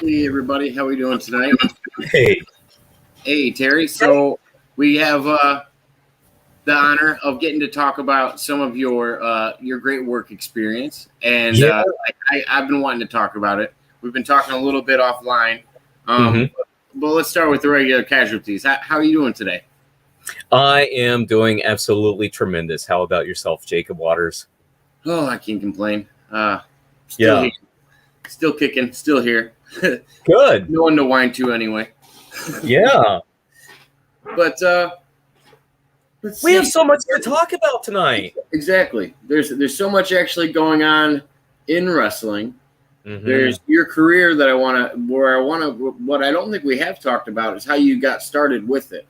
Hey everybody, how we doing tonight? Hey. Hey Terry, so we have the honor of getting to talk about some of your great work experience, and Yeah. I've been wanting to talk about it. We've been talking a little bit offline, Mhm. but let's start with the regular casualties. How are you doing today? I am doing absolutely tremendous. How about yourself, Jacob Waters? Oh, I can't complain. Still Yeah. here, still kicking, still here. Good. No one to whine to anyway. Yeah. But let's We have see. so much to talk about tonight. Exactly. There's so much actually going on in wrestling. There's Mhm. your career that what I don't think we have talked about is how you got started with it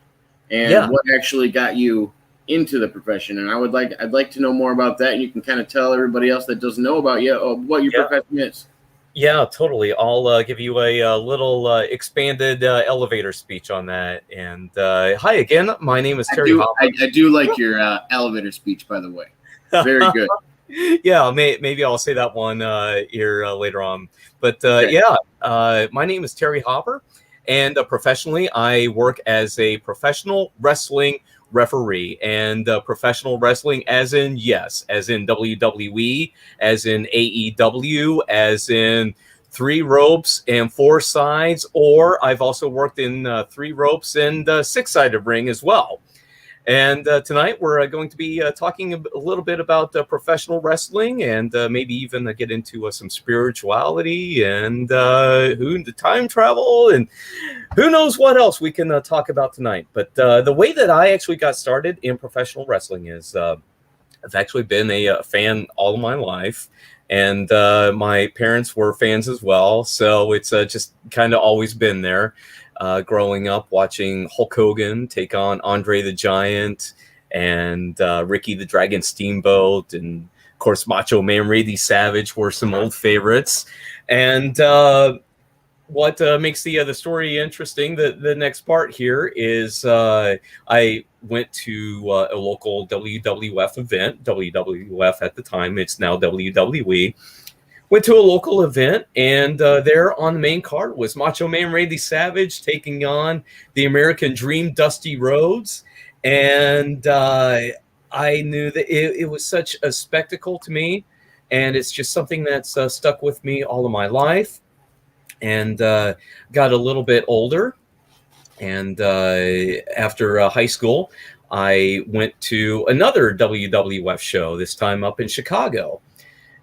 and Yeah. what actually got you into the profession. And I'd like to know more about that. And you can kind of tell everybody else that doesn't know about you what your Yeah. profession is. Yeah, totally. I'll give you a little expanded elevator speech on that. And hi again. My name is Terry Hopper. I do like your elevator speech, by the way. Very good. Yeah, maybe I'll say that one here later on. But Okay. my name is Terry Hopper, and professionally, I work as a professional wrestling referee. And professional wrestling, as in, yes, as in WWE, as in AEW, as in three ropes and four sides, or I've also worked in three ropes and six-sided ring as well. And tonight we're going to be talking a little bit about professional wrestling and maybe even get into some spirituality and the time travel and who knows what else we can talk about tonight. But the way that I actually got started in professional wrestling is I've actually been a fan all of my life. And my parents were fans as well. So it's just kind of always been there. Growing up watching Hulk Hogan take on Andre the Giant and Ricky the Dragon Steamboat, and of course Macho Man Randy Savage were some old favorites. And what makes the story interesting, the next part here is I went to a local WWF event. WWF at the time, it's now WWE. Went to a local event, and there on the main card was Macho Man Randy Savage taking on the American Dream Dusty Rhodes. And I knew that it was such a spectacle to me, and it's just something that's stuck with me all of my life. And got a little bit older, and after high school, I went to another WWF show, this time up in Chicago.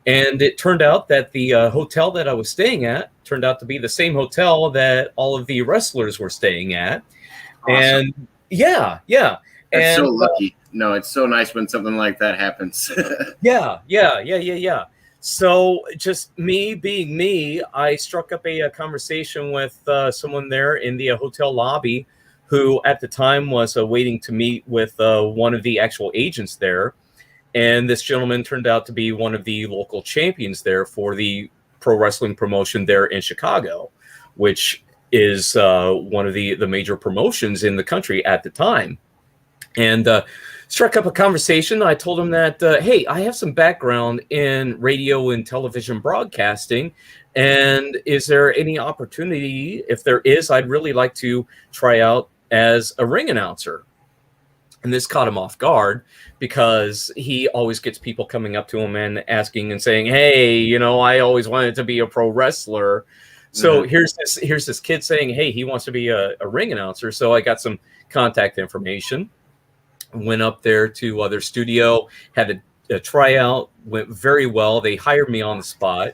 And it turned out that the hotel that I was staying at turned out to be the same hotel that all of the wrestlers were staying at. Awesome. And yeah. That's And so lucky. No, it's so nice when something like that happens. Yeah. So just me being me, I struck up a conversation with someone there in the hotel lobby who at the time was waiting to meet with one of the actual agents there. And this gentleman turned out to be one of the local champions there for the pro wrestling promotion there in Chicago, which is one of the major promotions in the country at the time. And struck up a conversation. I told him that, hey, I have some background in radio and television broadcasting. And is there any opportunity? If there is, I'd really like to try out as a ring announcer. And this caught him off guard because he always gets people coming up to him and asking and saying, hey, I always wanted to be a pro wrestler. So here's this kid saying, hey, he wants to be a ring announcer. So I got some contact information, went up there to their studio, had a tryout, went very well. They hired me on the spot.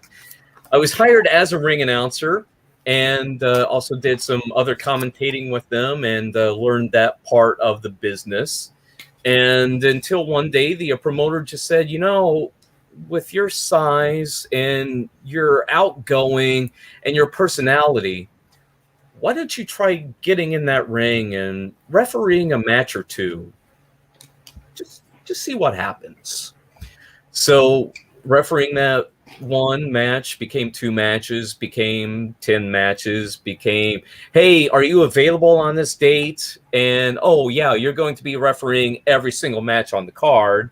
I was hired as a ring announcer, and also did some other commentating with them and learned that part of the business. And until one day, the promoter just said, with your size and your outgoing and your personality, why don't you try getting in that ring and refereeing a match or two? Just see what happens. So refereeing that one match became two matches, became 10 matches, became, hey, are you available on this date? And, oh, yeah, you're going to be refereeing every single match on the card.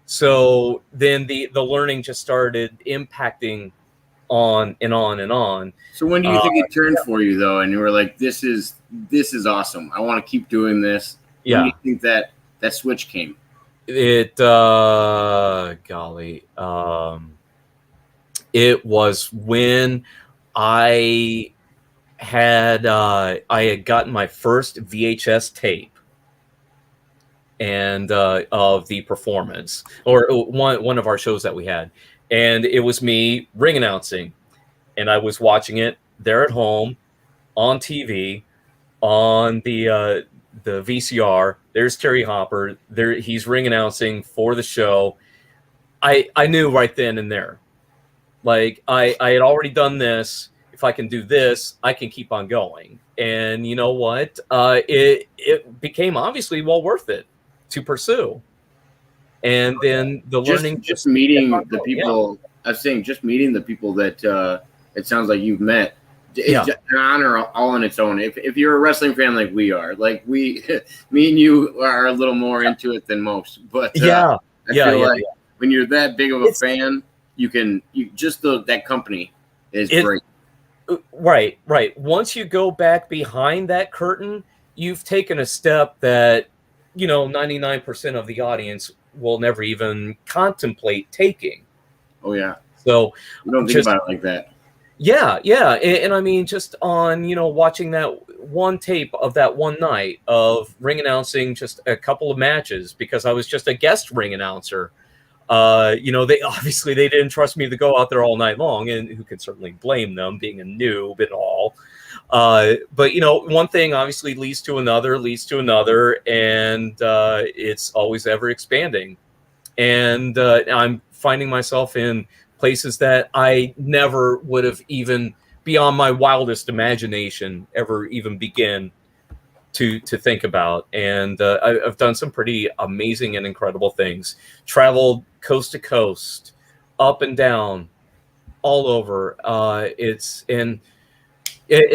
So then the learning just started impacting on and on and on. So when do you think it turned for you though, and you were like, this is awesome. I want to keep doing this. Yeah. When do you think that switch came? It it was when I had gotten my first VHS tape and of the performance, or one of our shows that we had, and it was me ring announcing, and I was watching it there at home on TV on the VCR. There's Terry Hopper. There he's ring announcing for the show. I knew right then and there, like I had already done this. If I can do this, I can keep on going. And you know what? It became obviously well worth it to pursue. And then the learning, just meeting the people. Yeah. I was saying, just meeting the people that it sounds like you've met. It's just an honor all on its own. If you're a wrestling fan like we are, like me and you are a little more into it than most. But I feel like when you're that big of a fan, that company is great. Right. Once you go back behind that curtain, you've taken a step that 99% of the audience will never even contemplate taking. Oh yeah. So you don't think about it like that. Yeah. And I mean, just on, watching that one tape of that one night of ring announcing just a couple of matches, because I was just a guest ring announcer. They didn't trust me to go out there all night long, and who can certainly blame them, being a noob and all. But one thing obviously leads to another, and it's always ever expanding. And I'm finding myself in places that I never would have even, beyond my wildest imagination, ever even begin to think about. And I've done some pretty amazing and incredible things. Traveled coast to coast, up and down, all over. It's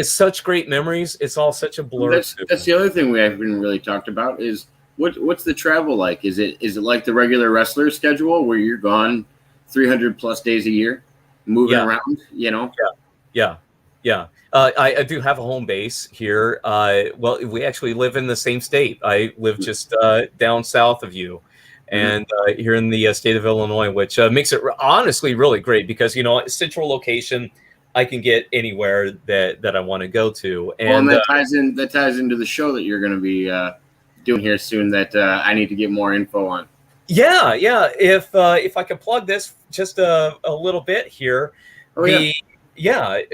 such great memories. It's all such a blur. That's the other thing we haven't really talked about is what's the travel like? Is it like the regular wrestler schedule where you're gone 300 plus days a year, moving around? Yeah. I do have a home base here. Well, we actually live in the same state. I live just down south of you, and here in the state of Illinois, which makes it honestly really great because central location. I can get anywhere that I want to go to, and that ties into the show that you're going to be doing here soon. That I need to get more info on. Yeah. If I could plug this just a little bit here,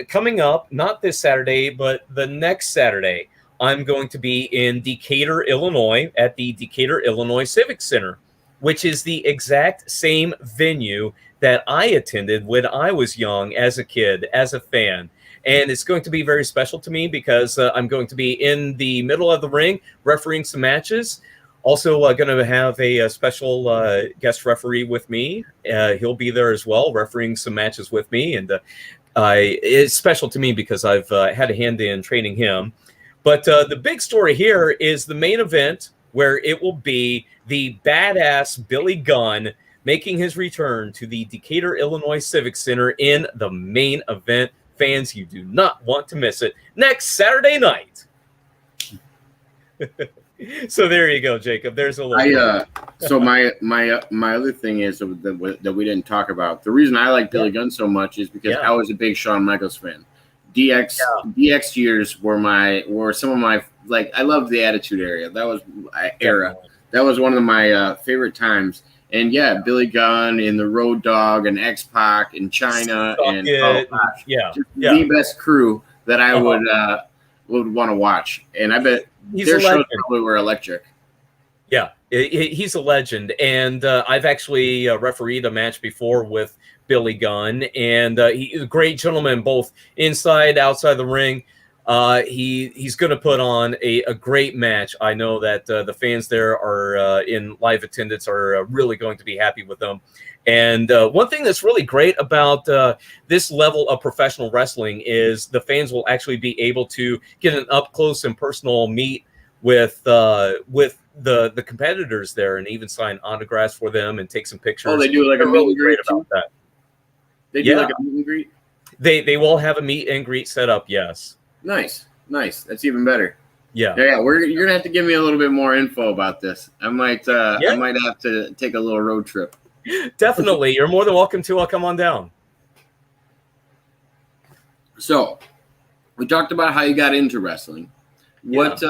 coming up, not this Saturday, but the next Saturday, I'm going to be in Decatur, Illinois, at the Decatur, Illinois Civic Center, which is the exact same venue that I attended when I was young as a kid, as a fan. And it's going to be very special to me because I'm going to be in the middle of the ring refereeing some matches. Also going to have a special guest referee with me. He'll be there as well, refereeing some matches with me. And it's special to me because I've had a hand in training him. But the big story here is the main event, where it will be the badass Billy Gunn making his return to the Decatur, Illinois Civic Center in the main event. Fans, you do not want to miss it. Next Saturday night. So there you go, Jacob. There's a little. So my other thing is that we didn't talk about. The reason I like Billy Gunn so much is because I was a big Shawn Michaels fan. DX years were some of my, like, I loved the Attitude Era. That was era. That was one of my favorite times. And Billy Gunn and the Road Dogg and X-Pac and China and the best crew that I would want to watch. And I bet their shows probably were electric. Yeah, he's a legend. And I've actually refereed a match before with Billy Gunn, and he's a great gentleman, both inside, outside the ring. He's going to put on a great match. I know that the fans there are in live attendance are really going to be happy with them. And one thing that's really great about this level of professional wrestling is the fans will actually be able to get an up close and personal meet with the competitors there, and even sign autographs for them and take some pictures. Oh, they do like a meet and greet about that. They do like a meet and greet. They will have a meet and greet set up. Yes. Nice. That's even better. Yeah. You're gonna have to give me a little bit more info about this. I might have to take a little road trip. Definitely, you're more than welcome to come on down. So, we talked about how you got into wrestling. What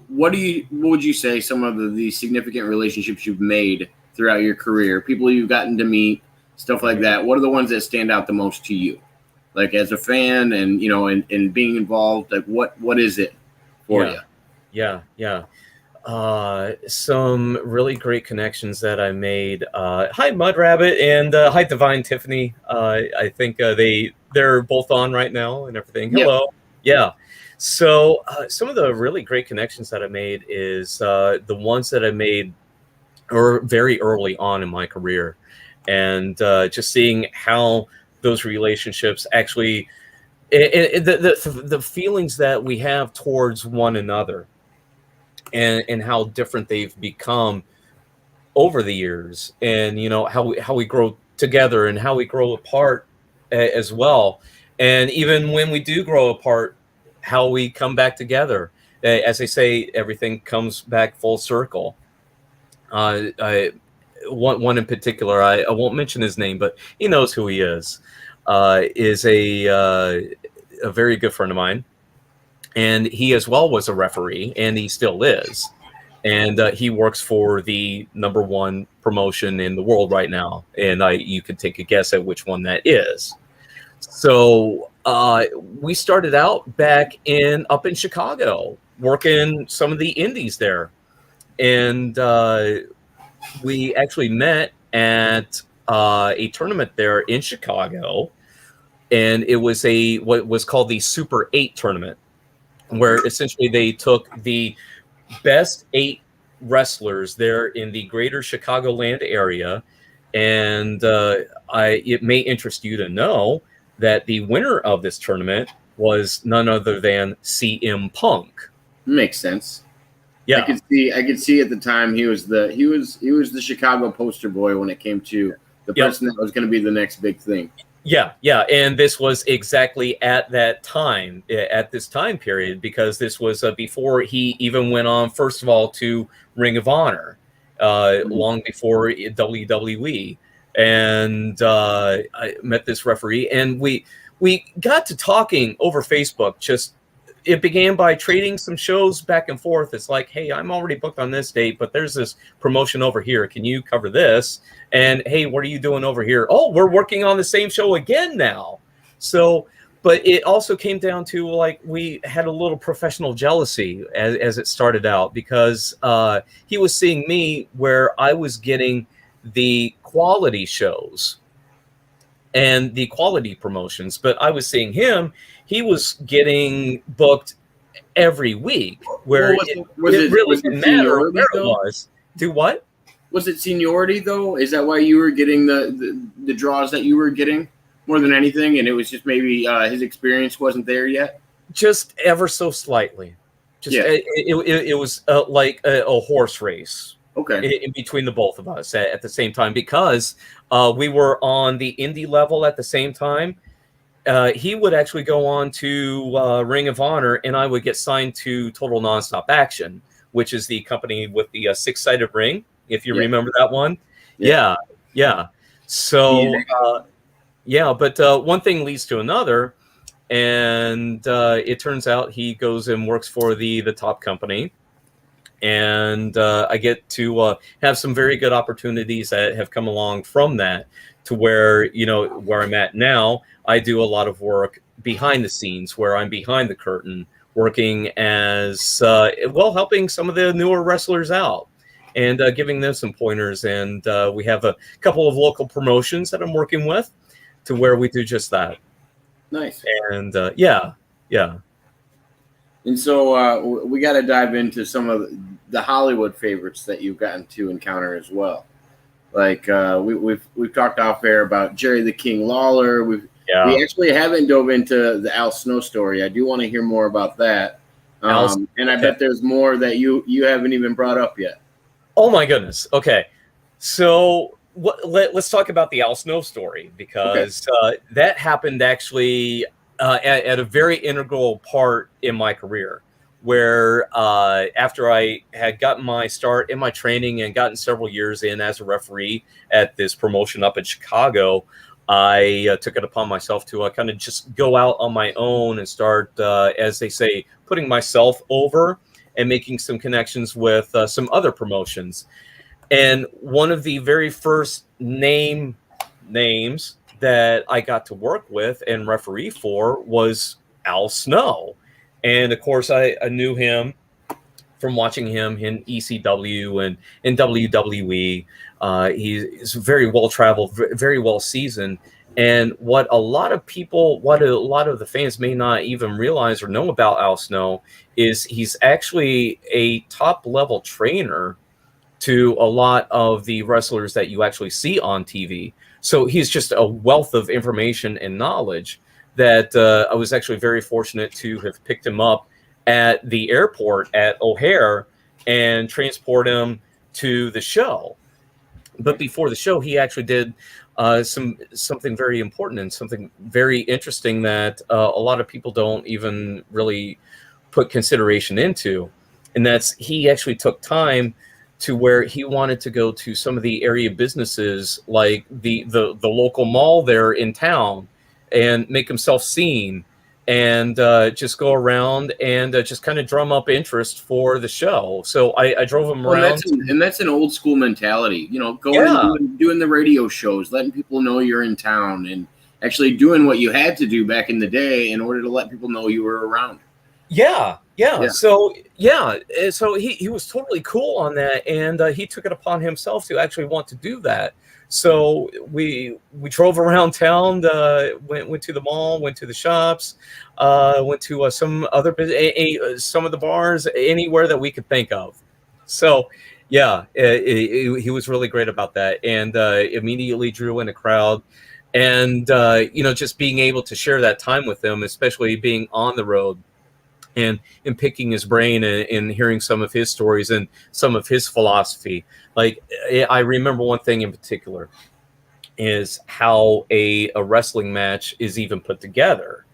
would you say some of the significant relationships you've made throughout your career, people you've gotten to meet, stuff like that? What are the ones that stand out the most to you? Like as a fan and, and being involved, like what is it for you? Yeah. Some really great connections that I made. Hi, Mud Rabbit, and hi, Divine Tiffany. I think they're both on right now and everything. Hello. Yeah. So some of the really great connections that I made is the ones that I made very early on in my career, and just seeing how those relationships actually, the feelings that we have towards one another, and how different they've become over the years, and how we grow together and how we grow apart as well, and even when we do grow apart, how we come back together. As they say, everything comes back full circle. One in particular, I won't mention his name, but he knows who he is a very good friend of mine, and he as well was a referee, and he still is, and he works for the #1 promotion in the world right now, and you could take a guess at which one that is. So we started out back up in Chicago, working some of the indies there, and we actually met at a tournament there in Chicago, and it was what was called the Super 8 tournament, where essentially they took the best 8 wrestlers there in the greater Chicagoland area, and it may interest you to know that the winner of this tournament was none other than CM Punk. Makes sense. Yeah, I could see at the time he was the Chicago poster boy when it came to the person that was going to be the next big thing. Yeah, and this was exactly at that time, at this time period, because this was before he even went on, first of all, to Ring of Honor, long before WWE, and I met this referee, and we got to talking over Facebook. It began by trading some shows back and forth. It's like, hey, I'm already booked on this date, but there's this promotion over here. Can you cover this? And hey, what are you doing over here? Oh, we're working on the same show again now. So, but it also came down to, like, we had a little professional jealousy as it started out, because he was seeing me where I was getting the quality shows and the quality promotions, but I was seeing him. He was getting booked every week, where it really didn't matter where it was. Do what? Was it seniority, though? Is that why you were getting the draws that you were getting more than anything? And it was just maybe his experience wasn't there yet? Just ever so slightly. It was like a horse race. Okay. In between the both of us at the same time, because we were on the indie level at the same time. He would actually go on to Ring of Honor, and I would get signed to Total Nonstop Action, which is the company with the 6-sided ring, if you remember that one. Yeah. So, but one thing leads to another, and it turns out he goes and works for the top company, and I get to have some very good opportunities that have come along from that, to where where I'm at now. I do a lot of work behind the scenes, where I'm behind the curtain, working as helping some of the newer wrestlers out, and giving them some pointers. And we have a couple of local promotions that I'm working with, to where we do just that. Nice. And yeah. And so we got to dive into some of the Hollywood favorites that you've gotten to encounter as well. Like we've talked off air about Jerry the King Lawler. We actually haven't dove into the Al Snow story. I do want to hear more about that. And I bet there's more that you haven't even brought up yet. Oh my goodness. Okay. So let's talk about the Al Snow story, because that happened actually at a very integral part in my career, where after I had gotten my start in my training and gotten several years in as a referee at this promotion up in Chicago, I took it upon myself to kind of just go out on my own and start, as they say, putting myself over and making some connections with some other promotions. And one of the very first names that I got to work with and referee for was Al Snow. And of course, I knew him from watching him in ECW and in WWE. He's very well traveled, very well seasoned. And what a lot of the fans may not even realize or know about Al Snow is he's actually a top level trainer to a lot of the wrestlers that you actually see on TV. So he's just a wealth of information and knowledge that I was actually very fortunate to have picked him up at the airport at O'Hare and transport him to the show. But before the show, he actually did something very important and something very interesting that a lot of people don't even really put consideration into. And that's, he actually took time to where he wanted to go to some of the area businesses, like the local mall there in town, and make himself seen, and just go around and just kind of drum up interest for the show. So I drove him around. That's an old school mentality, you know, going and doing the radio shows, letting people know you're in town, and actually doing what you had to do back in the day in order to let people know you were around. Yeah. So he was totally cool on that, and he took it upon himself to actually want to do that. So we drove around town, went to the mall, went to the shops, went to some of the bars, anywhere that we could think of. So he was really great about that, and immediately drew in a crowd. And just being able to share that time with him, especially being on the road, and picking his brain and hearing some of his stories and some of his philosophy. Like, I remember one thing in particular is how a wrestling match is even put together.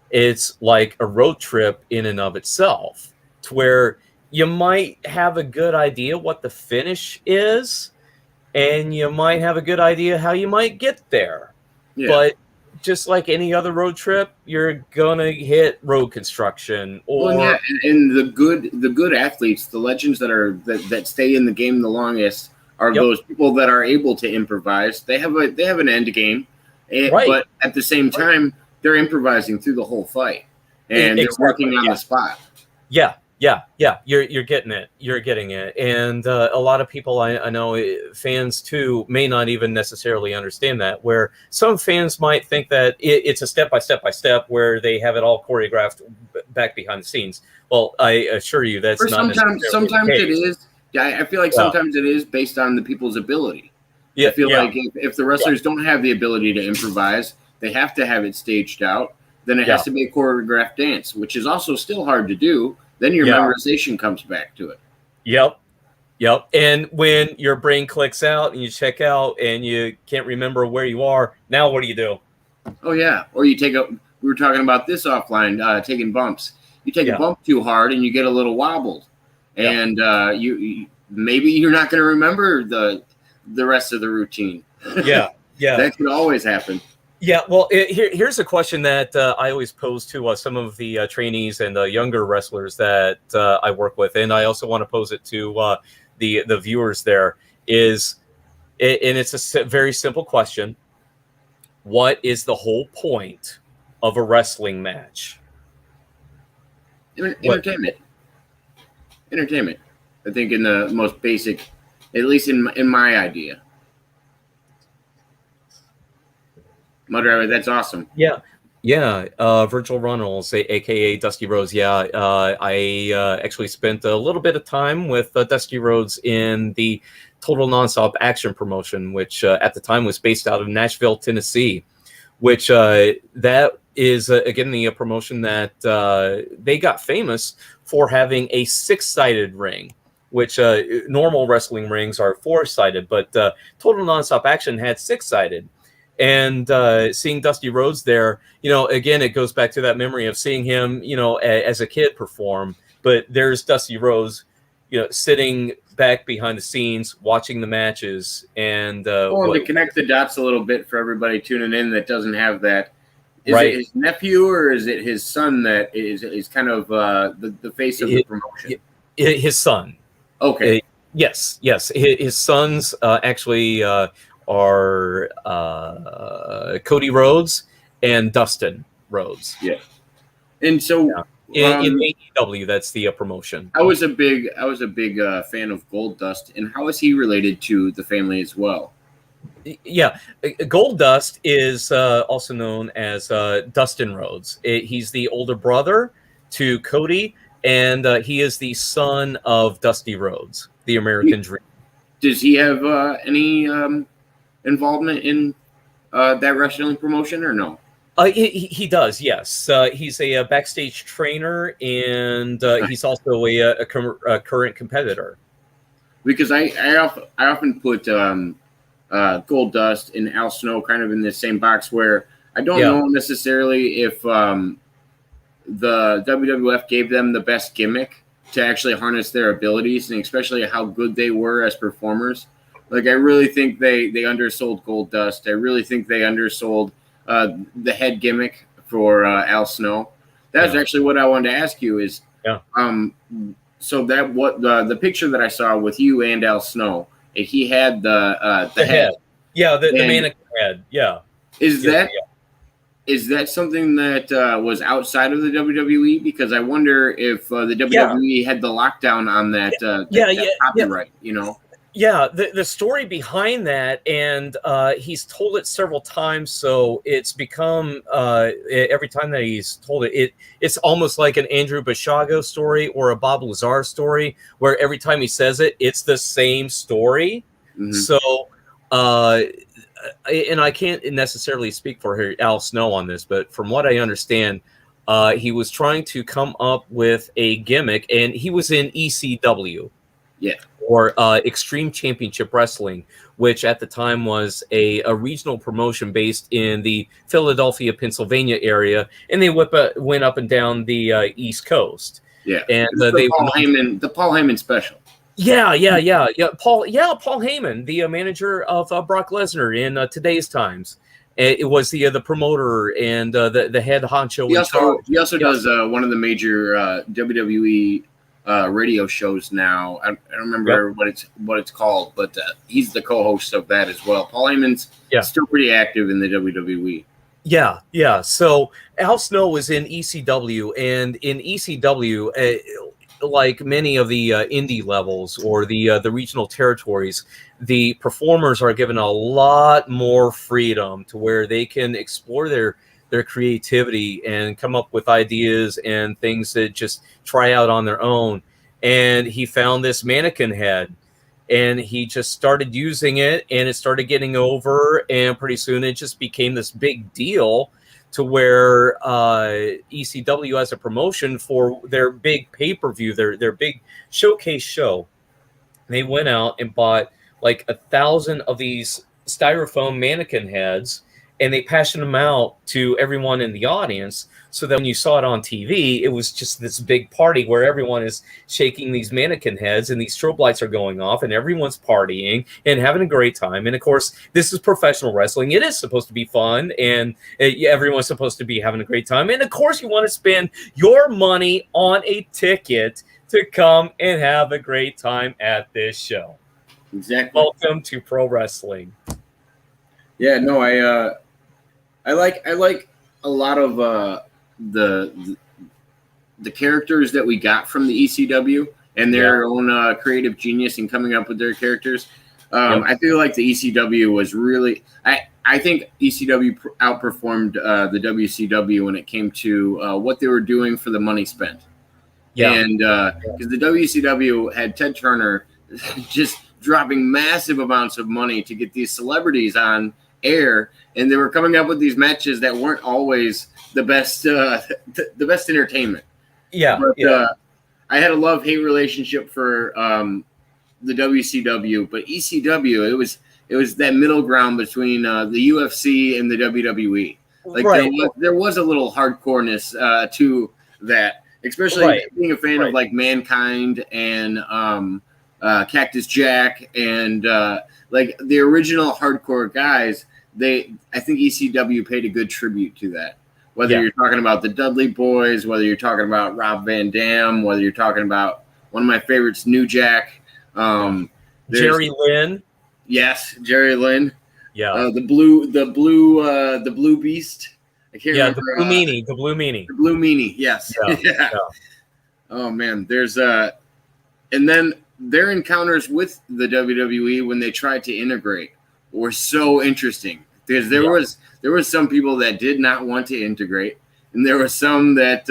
It's like a road trip in and of itself, to where you might have a good idea what the finish is, and you might have a good idea how you might get there. Yeah. But just like any other road trip, you're gonna hit road construction. And the good athletes, the legends that stay in the game the longest, are those people that are able to improvise. They have an end game, but at the same time, they're improvising through the whole fight, and they're working on the spot. Yeah. You're getting it. You're getting it. And a lot of people I know, fans too, may not even necessarily understand that, where some fans might think that it's a step by step where they have it all choreographed back behind the scenes. Well, I assure you that's not sometimes it is. I feel like sometimes it is based on the people's ability. I feel like if the wrestlers don't have the ability to improvise, they have to have it staged out. Then it has to be a choreographed dance, which is also still hard to do. Then your memorization comes back to it. Yep. And when your brain clicks out and you check out and you can't remember where you are, now what do you do? Oh, yeah. Or you we were talking about this offline, taking bumps. You take a bump too hard and you get a little wobbled. And you maybe you're not going to remember the rest of the routine. Yeah. That could always happen. Yeah, well, here's a question that I always pose to some of the trainees and younger wrestlers that I work with, and I also want to pose it to the viewers there, and it's a very simple question. What is the whole point of a wrestling match? Entertainment. I think in the most basic, at least in my idea. Mudriver, that's awesome. Yeah. Virgil Runnels, aka Dusty Rhodes. I actually spent a little bit of time with Dusty Rhodes in the Total Nonstop Action promotion, which at the time was based out of Nashville, Tennessee. Which that is again the promotion that they got famous for having a 6-sided ring, which normal wrestling rings are 4-sided, but Total Nonstop Action had 6-sided. And seeing Dusty Rhodes there, again, it goes back to that memory of seeing him, as a kid perform. But there's Dusty Rhodes, sitting back behind the scenes, watching the matches. And to connect the dots a little bit for everybody tuning in that doesn't have that, is right. it his nephew or is it his son that is kind of the face of the promotion? His son. Okay. Yes. His sons actually are Cody Rhodes and Dustin Rhodes. Yeah. And so in AEW, that's the promotion. I was a big fan of Goldust, and how is he related to the family as well? Yeah, Goldust is also known as Dustin Rhodes. He's the older brother to Cody, and he is the son of Dusty Rhodes, the American Dream. Does he have any involvement in that wrestling promotion or no? He does, yes. He's a backstage trainer, and he's also a current competitor. Because I often put Goldust and Al Snow kind of in the same box, where I don't know necessarily if the WWF gave them the best gimmick to actually harness their abilities, and especially how good they were as performers. Like, I really think they undersold Goldust. I really think they undersold the head gimmick for Al Snow. That's actually what I wanted to ask you is, so that what the picture that I saw with you and Al Snow, he had the head. Yeah, the mannequin head. Yeah. Is that something that was outside of the WWE? Because I wonder if the WWE had the lockdown on that, copyright, Yeah, the story behind that, and he's told it several times, so it's become, every time that he's told it, it's almost like an Andrew Bashago story or a Bob Lazar story, where every time he says it, it's the same story. Mm-hmm. So, and I can't necessarily speak for Al Snow on this, but from what I understand, he was trying to come up with a gimmick, and he was in ECW. Yeah. Or Extreme Championship Wrestling, which at the time was a regional promotion based in the Philadelphia, Pennsylvania area, and they went up and down the East Coast. Yeah, and the Paul Heyman special. Yeah. Paul Heyman, the manager of Brock Lesnar in today's times. It was the promoter and the head honcho. He also does one of the major WWE. Radio shows now. I don't remember what it's called, but he's the co-host of that as well. Paul Heyman's still pretty active in the WWE. Yeah. So Al Snow was in ECW, and in ECW, like many of the indie levels or the regional territories, the performers are given a lot more freedom to where they can explore their creativity and come up with ideas and things that just try out on their own. And he found this mannequin head, and he just started using it, and it started getting over, and pretty soon it just became this big deal to where ECW as a promotion for their big pay-per-view, their big showcase show, they went out and bought like 1,000 of these styrofoam mannequin heads, and they passed them out to everyone in the audience, so that when you saw it on TV, it was just this big party where everyone is shaking these mannequin heads and these strobe lights are going off and everyone's partying and having a great time. And of course, this is professional wrestling. It is supposed to be fun, and everyone's supposed to be having a great time. And of course, you want to spend your money on a ticket to come and have a great time at this show. Exactly. Welcome to pro wrestling. Yeah, no, I like a lot of the characters that we got from the ECW and their own creative genius in coming up with their characters. I feel like the ECW was really I think ECW outperformed the WCW when it came to what they were doing for the money spent. Yeah. And because the WCW had Ted Turner just dropping massive amounts of money to get these celebrities on air, and they were coming up with these matches that weren't always the best entertainment. Yeah. But I had a love-hate relationship for the WCW, but ECW, it was that middle ground between the UFC and the WWE. Like right. there was a little hardcoreness to that, especially being a fan of like Mankind and Cactus Jack and like the original hardcore guys. I think ECW paid a good tribute to that. Whether you're talking about the Dudley Boys, whether you're talking about Rob Van Dam, whether you're talking about one of my favorites, New Jack, Jerry Lynn. Yes, Jerry Lynn. Yeah. The blue beast. I can't remember. The Blue Meanie. The Blue Meanie. The Blue Meanie. Yes. Yeah. Oh man, there's and then their encounters with the WWE when they tried to integrate were so interesting because there was some people that did not want to integrate, and there were some that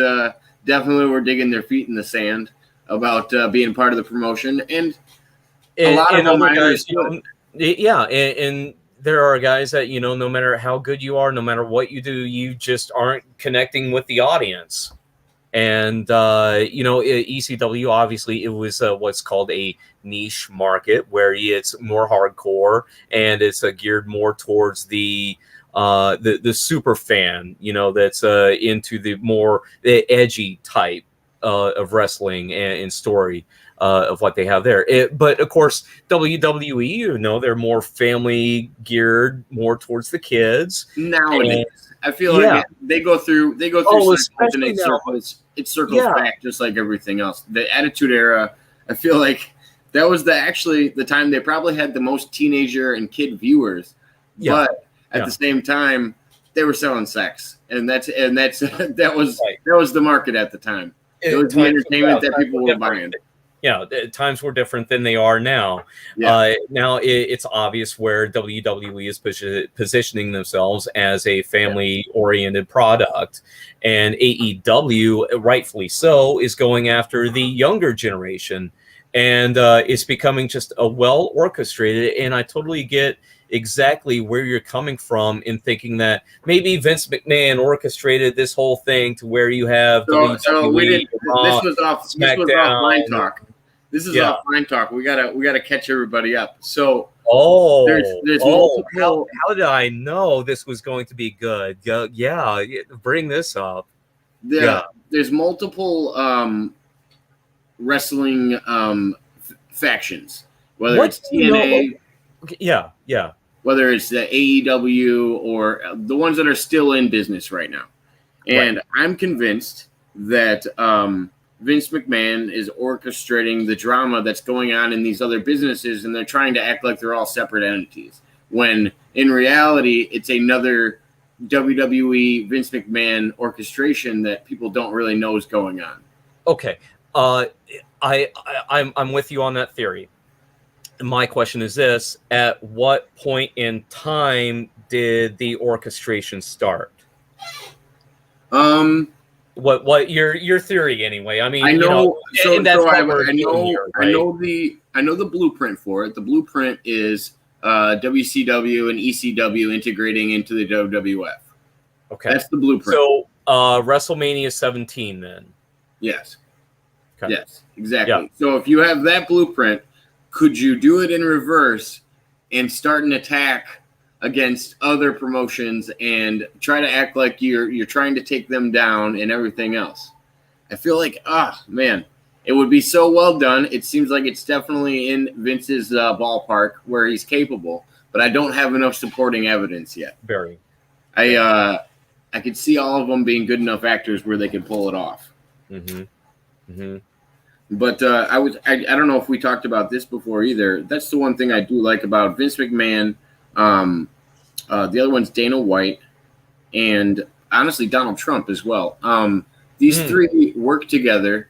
definitely were digging their feet in the sand about being part of the promotion, and a lot of them guys, and there are guys that no matter how good you are, no matter what you do, you just aren't connecting with the audience. And ECW, obviously, it was what's called a niche market where it's more hardcore and it's geared more towards the super fan, that's into the more edgy type of wrestling and story of what they have there. But of course, WWE, they're more family geared, more towards the kids nowadays. I feel like they go through circles and it circles back just like everything else. The Attitude Era, I feel like that was actually the time they probably had the most teenager and kid viewers. But at the same time, they were selling sex, and that was the market at the time. It was the entertainment that people were buying. Times were different than they are now. Now it's obvious where WWE is positioning themselves as a family-oriented product, and AEW, rightfully so, is going after the younger generation, and it's becoming just a well-orchestrated. And I totally get exactly where you're coming from in thinking that maybe Vince McMahon orchestrated this whole thing to where you have WWE. This was off Line Talk. This is off Line Talk. We gotta catch everybody up. So there's multiple. How did I know this was going to be good? Bring this up. There's multiple wrestling factions. Whether it's TNA. Whether it's the AEW or the ones that are still in business right now. And I'm convinced that Vince McMahon is orchestrating the drama that's going on in these other businesses, and they're trying to act like they're all separate entities. When in reality, it's another WWE Vince McMahon orchestration that people don't really know is going on. Okay. I'm with you on that theory. My question is this: at what point in time did the orchestration start? What your theory anyway? I mean, I know. I right? know the blueprint for it. The blueprint is WCW and ECW integrating into the WWF. Okay, that's the blueprint. So WrestleMania 17, then. Yes. Okay. Yes, exactly. Yeah. So if you have that blueprint, could you do it in reverse and start an attack against other promotions and try to act like you're trying to take them down and everything else? I feel like, man, it would be so well done. It seems like it's definitely in Vince's ballpark where he's capable, but I don't have enough supporting evidence yet. Very. I could see all of them being good enough actors where they could pull it off. Mm-hmm. Mm-hmm. But I don't know if we talked about this before either. That's the one thing I do like about Vince McMahon. The other one's Dana White, and honestly Donald Trump as well. These three work together,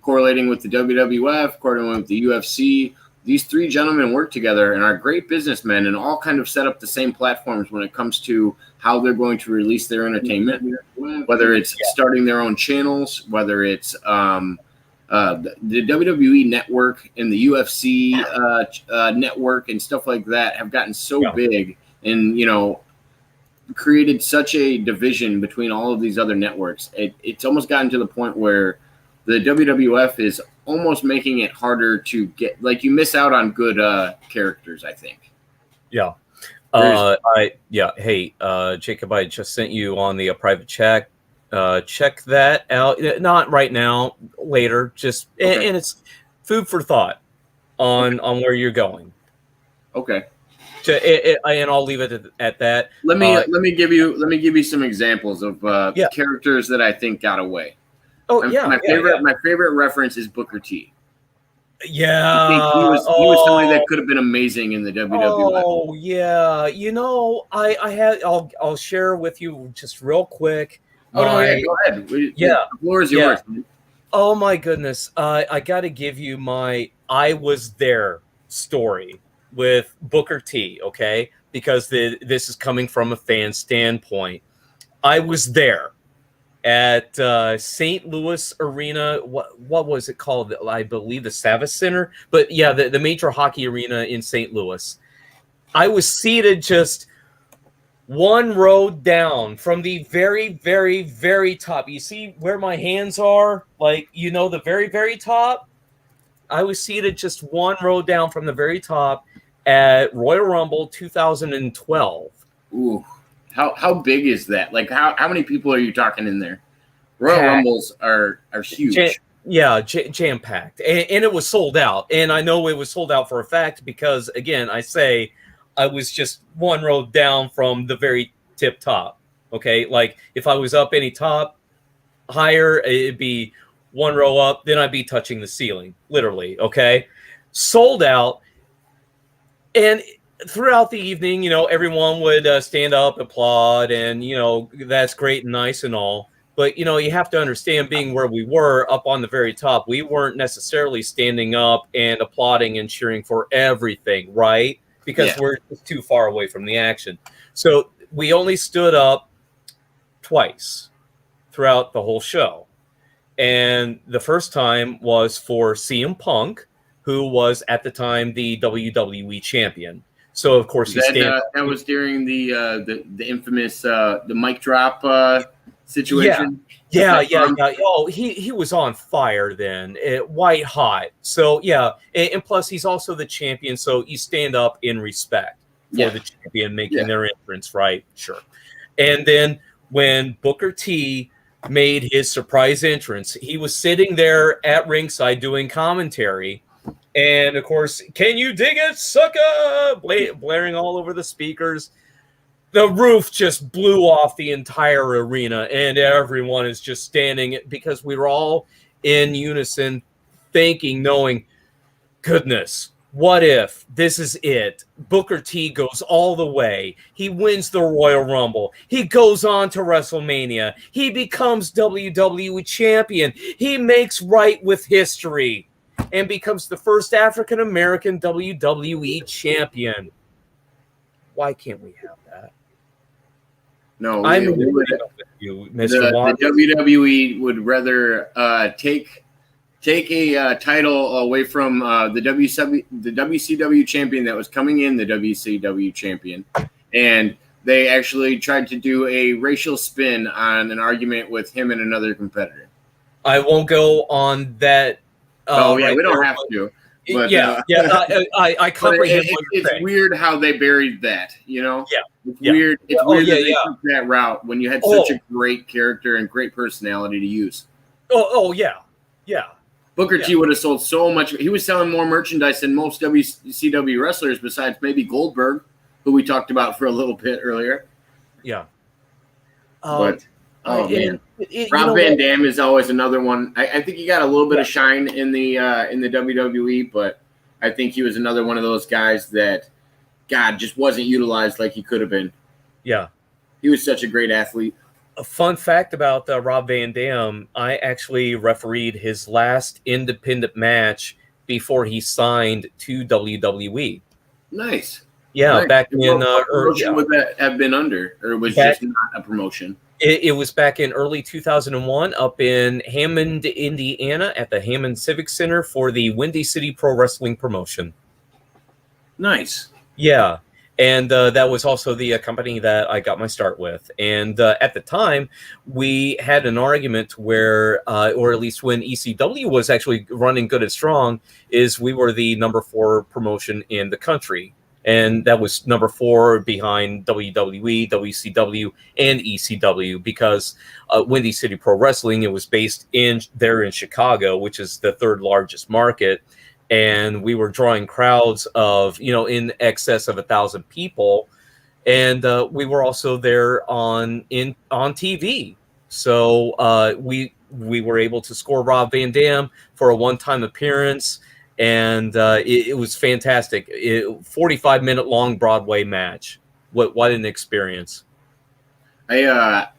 correlating with the WWF, correlating with the UFC. These three gentlemen work together and are great businessmen, and all kind of set up the same platforms when it comes to how they're going to release their entertainment, whether it's starting their own channels, whether it's the WWE network and the UFC network and stuff like that have gotten so big and, created such a division between all of these other networks. It's almost gotten to the point where the WWF is almost making it harder to get. Like, you miss out on good characters, I think. Yeah. Hey, Jacob, I just sent you on the private chat. Check that out. Not right now, later. Just Okay. and it's food for thought on where you're going. Okay. And I'll leave it at that. Let me give you some examples of characters that I think got away. Oh, my favorite reference is Booker T. Yeah, I think he was somebody that could have been amazing in the WWF. Oh yeah, I'll share with you just real quick. Go ahead. The floor is yours. Oh my goodness, I got to give you my I was there story with Booker T. Okay, because this is coming from a fan standpoint. I was there at St. Louis Arena. What was it called? I believe the Savas Center. But yeah, the major hockey arena in St. Louis. I was seated just one row down from the very, very, very top. You see where my hands are? Like, the very, very top? I was seated just one row down from the very top at Royal Rumble 2012. Ooh. How big is that? Like, how many people are you talking in there? Royal Rumbles are huge. Jam-packed. And it was sold out. And I know it was sold out for a fact because, again, I was just one row down from the very tip top. Okay? Like, if I was up any top higher, it'd be one row up. Then I'd be touching the ceiling, literally. Okay? Sold out. And throughout the evening, everyone would stand up, applaud, and, that's great and nice and all. But, you have to understand, being where we were up on the very top, we weren't necessarily standing up and applauding and cheering for everything, right? Because we're just too far away from the action. So we only stood up twice throughout the whole show. And the first time was for CM Punk, who was at the time the WWE champion. So of course that was during the infamous the mic drop situation. Yeah. Oh, he was on fire then, white hot. So yeah, and plus he's also the champion, so you stand up in respect for the champion making their entrance, right? Sure. And then when Booker T made his surprise entrance, he was sitting there at ringside doing commentary. And, of course, can you dig it, sucker? Blaring all over the speakers. The roof just blew off the entire arena, and everyone is just standing because we were all in unison thinking, knowing, goodness, what if this is it? Booker T goes all the way. He wins the Royal Rumble. He goes on to WrestleMania. He becomes WWE champion. He makes right with history and becomes the first African-American WWE champion. Why can't we have that? No, I'm with you, Mr. The WWE would rather take a title away from the WCW champion that was coming in, the WCW champion, and they actually tried to do a racial spin on an argument with him and another competitor. I won't go on that. We don't have to. But, I comprehend what you're saying. It's weird how they buried that, Yeah. It's weird. It's weird that they took that route when you had such a great character and great personality to use. Yeah. Booker T would have sold so much. He was selling more merchandise than most WCW wrestlers, besides maybe Goldberg, who we talked about for a little bit earlier. Yeah. Man. Rob Van Dam is always another one. I think he got a little bit of shine in the WWE, but I think he was another one of those guys that, God, just wasn't utilized like he could have been. Yeah. He was such a great athlete. A fun fact about Rob Van Dam, I actually refereed his last independent match before he signed to WWE. Nice. Yeah, nice. Back in what promotion would that have been under, or was just not a promotion? It was back in early 2001 up in Hammond, Indiana at the Hammond Civic Center for the Windy City Pro Wrestling promotion. Nice. Yeah. And that was also the company that I got my start with. And at the time, we had an argument where, or at least when ECW was actually running good and strong, is we were the number 4 promotion in the country. And that was number 4 behind WWE, WCW, and ECW, because Windy City Pro Wrestling, it was based in Chicago, which is the 3rd largest market. And we were drawing crowds of, in excess of 1,000 people. And we were also there on TV. So we were able to score Rob Van Dam for a one-time appearance. And it was fantastic. 45-minute long Broadway match. What an experience. I've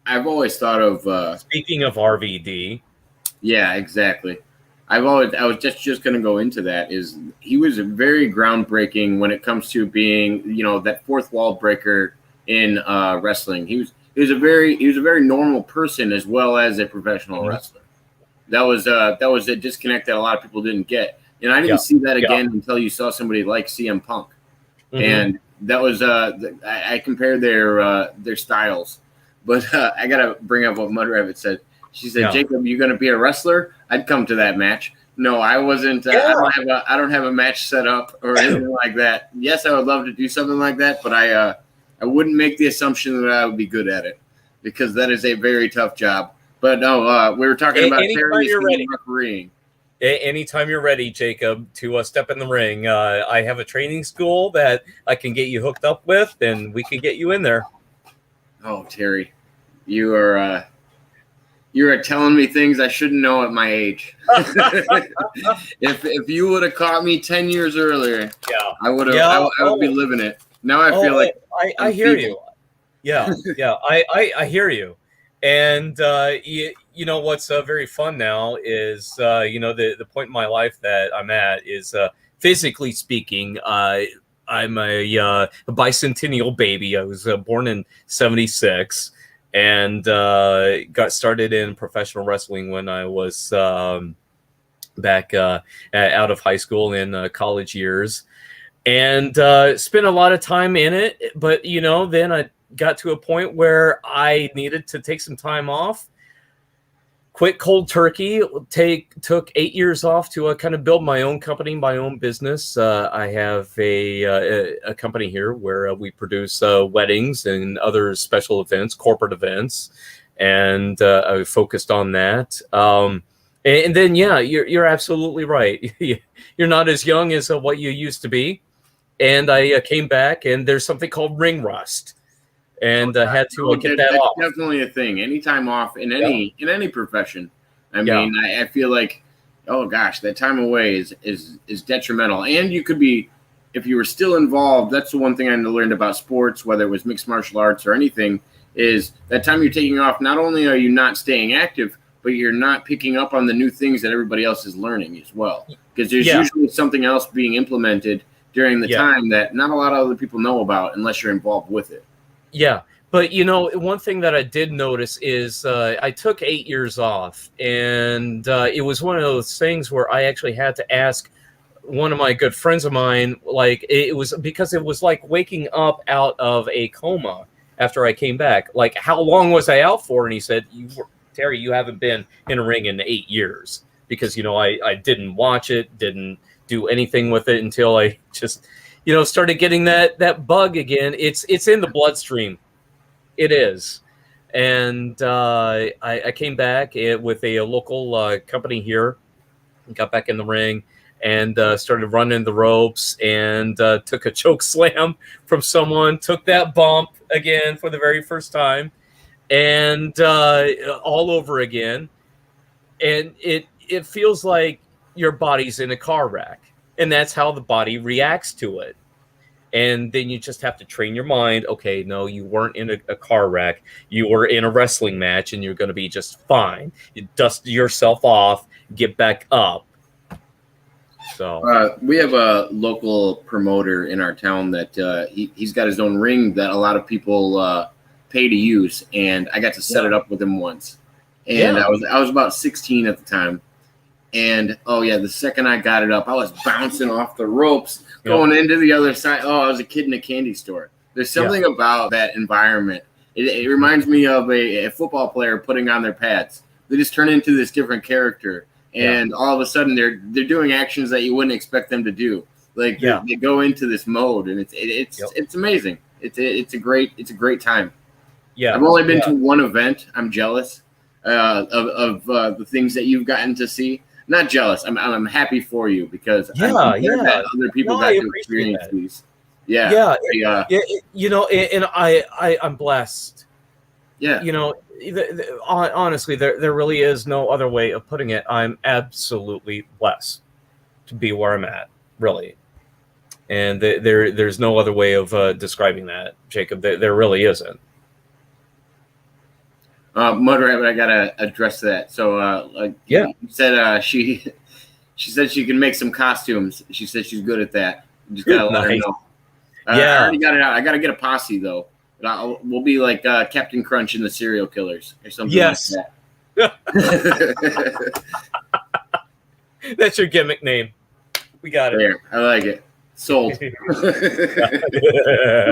always thought of speaking of RVD. Yeah, exactly. I was just going to go into that. Is he was very groundbreaking when it comes to being, that fourth wall breaker in wrestling. He was a very normal person as well as a professional wrestler. That was a disconnect that a lot of people didn't get, and I didn't see that again until you saw somebody like CM Punk, and that was I compared their styles, but I gotta bring up what Mud Rabbit said. She said, "Jacob, you going to be a wrestler? I'd come to that match." No, I wasn't. I don't have a match set up or anything like that. Yes, I would love to do something like that, but I wouldn't make the assumption that I would be good at it, because that is a very tough job. But no, we were talking about refereeing. Anytime you're ready, Jacob, to step in the ring, I have a training school that I can get you hooked up with, and we can get you in there. Oh, Terry, you are telling me things I shouldn't know at my age. If you would have caught me 10 years earlier, I would have. I would be living it. Now I feel like I hear you. Yeah, I hear you. And you know what's very fun now is the point in my life that I'm at is physically speaking, I'm a bicentennial baby. I was born in '76 and got started in professional wrestling when I was back out of high school in college years, and spent a lot of time in it. But then I got to a point where I needed to take some time off. Quit cold turkey. Took 8 years off to kind of build my own company, my own business. I have a company here where we produce weddings and other special events, corporate events, and I focused on that. And then, you're absolutely right. You're not as young as what you used to be. And I came back, and there's something called ring rust. And had to get that off. That's definitely a thing. Any time off in any profession. I mean, I feel like, oh gosh, that time away is detrimental. And you could be, if you were still involved, that's the one thing I learned about sports, whether it was mixed martial arts or anything, is that time you're taking off, not only are you not staying active, but you're not picking up on the new things that everybody else is learning as well. Because there's usually something else being implemented during the time that not a lot of other people know about unless you're involved with it. Yeah, but one thing that I did notice is I took 8 years off, and it was one of those things where I actually had to ask one of my good friends of mine, like, it was because it was like waking up out of a coma after I came back. Like, how long was I out for? And he said, Terry, you haven't been in a ring in 8 years, because, I didn't watch it, didn't do anything with it until I just started getting that bug again. It's in the bloodstream. It is. And I came back with a local company here, got back in the ring, and started running the ropes, and took a choke slam from someone, took that bump again for the very first time, and all over again. And it feels like your body's in a car wreck. And that's how the body reacts to it. And then you just have to train your mind. Okay, no, you weren't in a car wreck. You were in a wrestling match, and you're going to be just fine. You dust yourself off, get back up. So we have a local promoter in our town that he's got his own ring that a lot of people pay to use, and I got to set it up with him once. And I was about 16 at the time. And oh yeah, the second I got it up, I was bouncing off the ropes, going into the other side. Oh, I was a kid in a candy store. There's something about that environment. It reminds me of a football player putting on their pads. They just turn into this different character, and all of a sudden they're doing actions that you wouldn't expect them to do. Like they go into this mode, and it's amazing. It's a great time. Yeah, I've only been to one event. I'm jealous of the things that you've gotten to see. Not jealous. I'm happy for you because other people got to experience these. Yeah. You know, and I'm blessed. Yeah. You know, honestly, there really is no other way of putting it. I'm absolutely blessed to be where I'm at, really. And there's no other way of describing that, Jacob. There really isn't. Mud Rabbit, I gotta address that. So, you said she said she can make some costumes. She said she's good at that. You just gotta let her know. I already got it out. I gotta get a posse though. We'll be like Captain Crunch and the Serial Killers or something like that. That's your gimmick name. We got it. There, I like it. Sold. There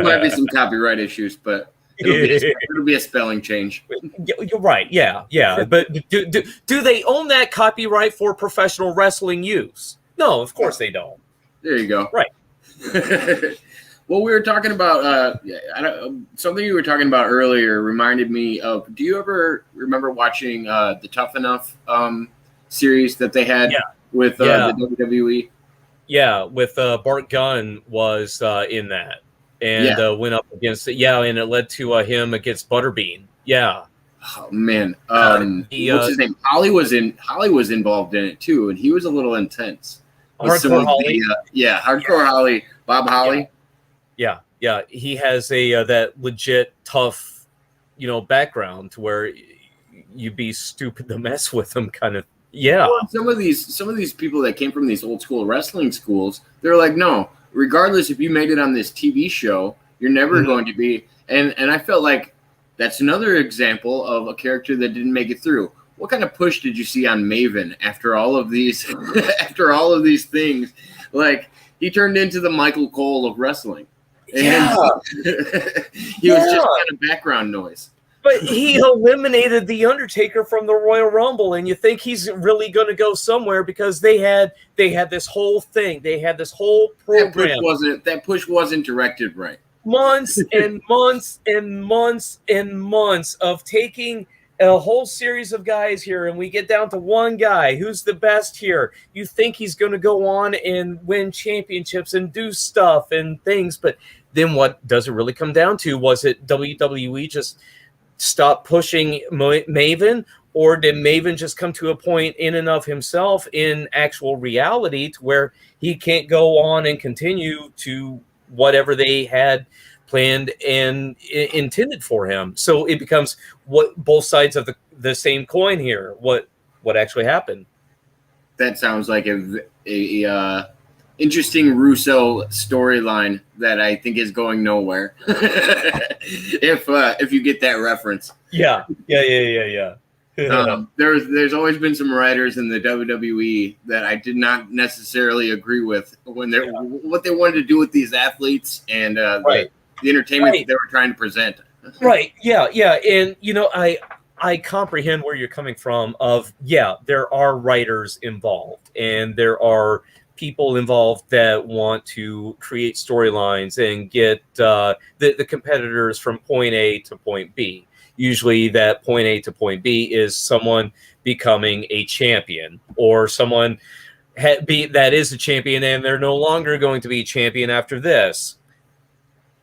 might be some copyright issues, but it'll be a spelling change. You're right. Yeah. But do they own that copyright for professional wrestling use? No, of course they don't. There you go. Right. Well, we were talking about something you were talking about earlier reminded me of. Do you ever remember watching the Tough Enough series that they had with the WWE? Yeah, with Bart Gunn was in that, and went up against it. Yeah, and it led to him against Butterbean. Yeah. Oh man, what's his name? Holly was involved in it too, and he was a little intense. Hardcore Holly. Hardcore Holly, Bob Holly. Yeah. He has a that legit tough, background to where you'd be stupid to mess with him, kind of. Yeah. Well, some of these people that came from these old school wrestling schools, they're like, no, regardless if you made it on this TV show, you're never going to be. And I felt like that's another example of a character that didn't make it through. What kind of push did you see on Maven after all of these things? Like, he turned into the Michael Cole of wrestling. And he was just kind of background noise. But he eliminated The Undertaker from the Royal Rumble, and you think he's really going to go somewhere because they had this whole thing. They had this whole program. That push wasn't directed right. Months and months and months and months of taking a whole series of guys here, and we get down to one guy who's the best here. You think he's going to go on and win championships and do stuff and things, but then what does it really come down to? Was it WWE just stop pushing Maven, or did Maven just come to a point in and of himself in actual reality to where he can't go on and continue to whatever they had planned and intended for him? So it becomes what both sides of the same coin here. What actually happened? That sounds like a interesting Russo storyline that I think is going nowhere. if you get that reference. Yeah. There's always been some writers in the WWE that I did not necessarily agree with when what they wanted to do with these athletes and the entertainment that they were trying to present. Right. Yeah. And I comprehend where you're coming from. There are writers involved, and there are people involved that want to create storylines and get the competitors from point A to point B. Usually that point A to point B is someone becoming a champion, or someone that is a champion and they're no longer going to be a champion after this.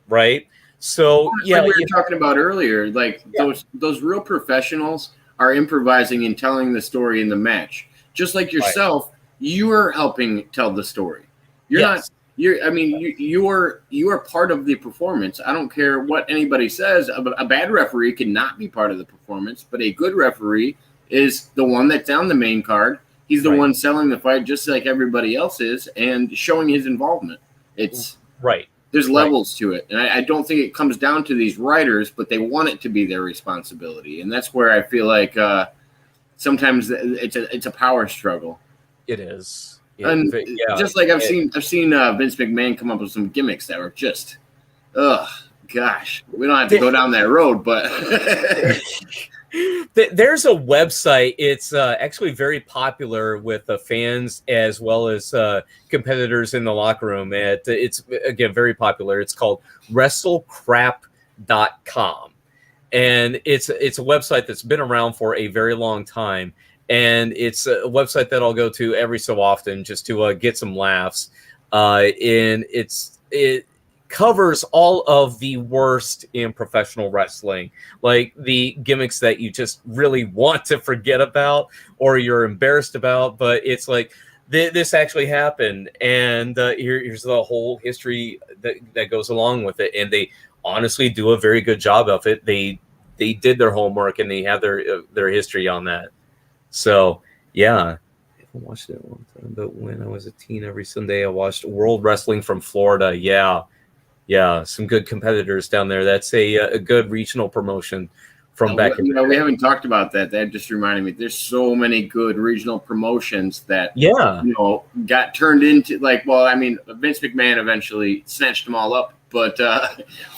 Right? So, like we were talking about earlier, those real professionals are improvising and telling the story in the match. Just like yourself, you are helping tell the story. You are part of the performance. I don't care what anybody says. A bad referee cannot be part of the performance, but a good referee is the one that's on the main card. He's the one selling the fight just like everybody else is and showing his involvement. It's there's levels to it. And I don't think it comes down to these writers, but they want it to be their responsibility. And that's where I feel like sometimes it's a power struggle. It is. And just like I've seen Vince McMahon come up with some gimmicks that were just, gosh, we don't have to go down that road, but there's a website. It's actually very popular with fans as well as competitors in the locker room. It's again very popular. It's called WrestleCrap.com, and it's a website that's been around for a very long time. And it's a website that I'll go to every so often just to get some laughs. And it covers all of the worst in professional wrestling, like the gimmicks that you just really want to forget about or you're embarrassed about. But it's like this actually happened, and here's the whole history that goes along with it. And they honestly do a very good job of it. They did their homework and they have their history on that. So, yeah, I haven't watched it in a long time, but when I was a teen, every Sunday I watched World Wrestling from Florida. Yeah, some good competitors down there. That's a good regional promotion from back in the day. We haven't talked about that. That just reminded me. There's so many good regional promotions that got turned into Vince McMahon eventually snatched them all up, but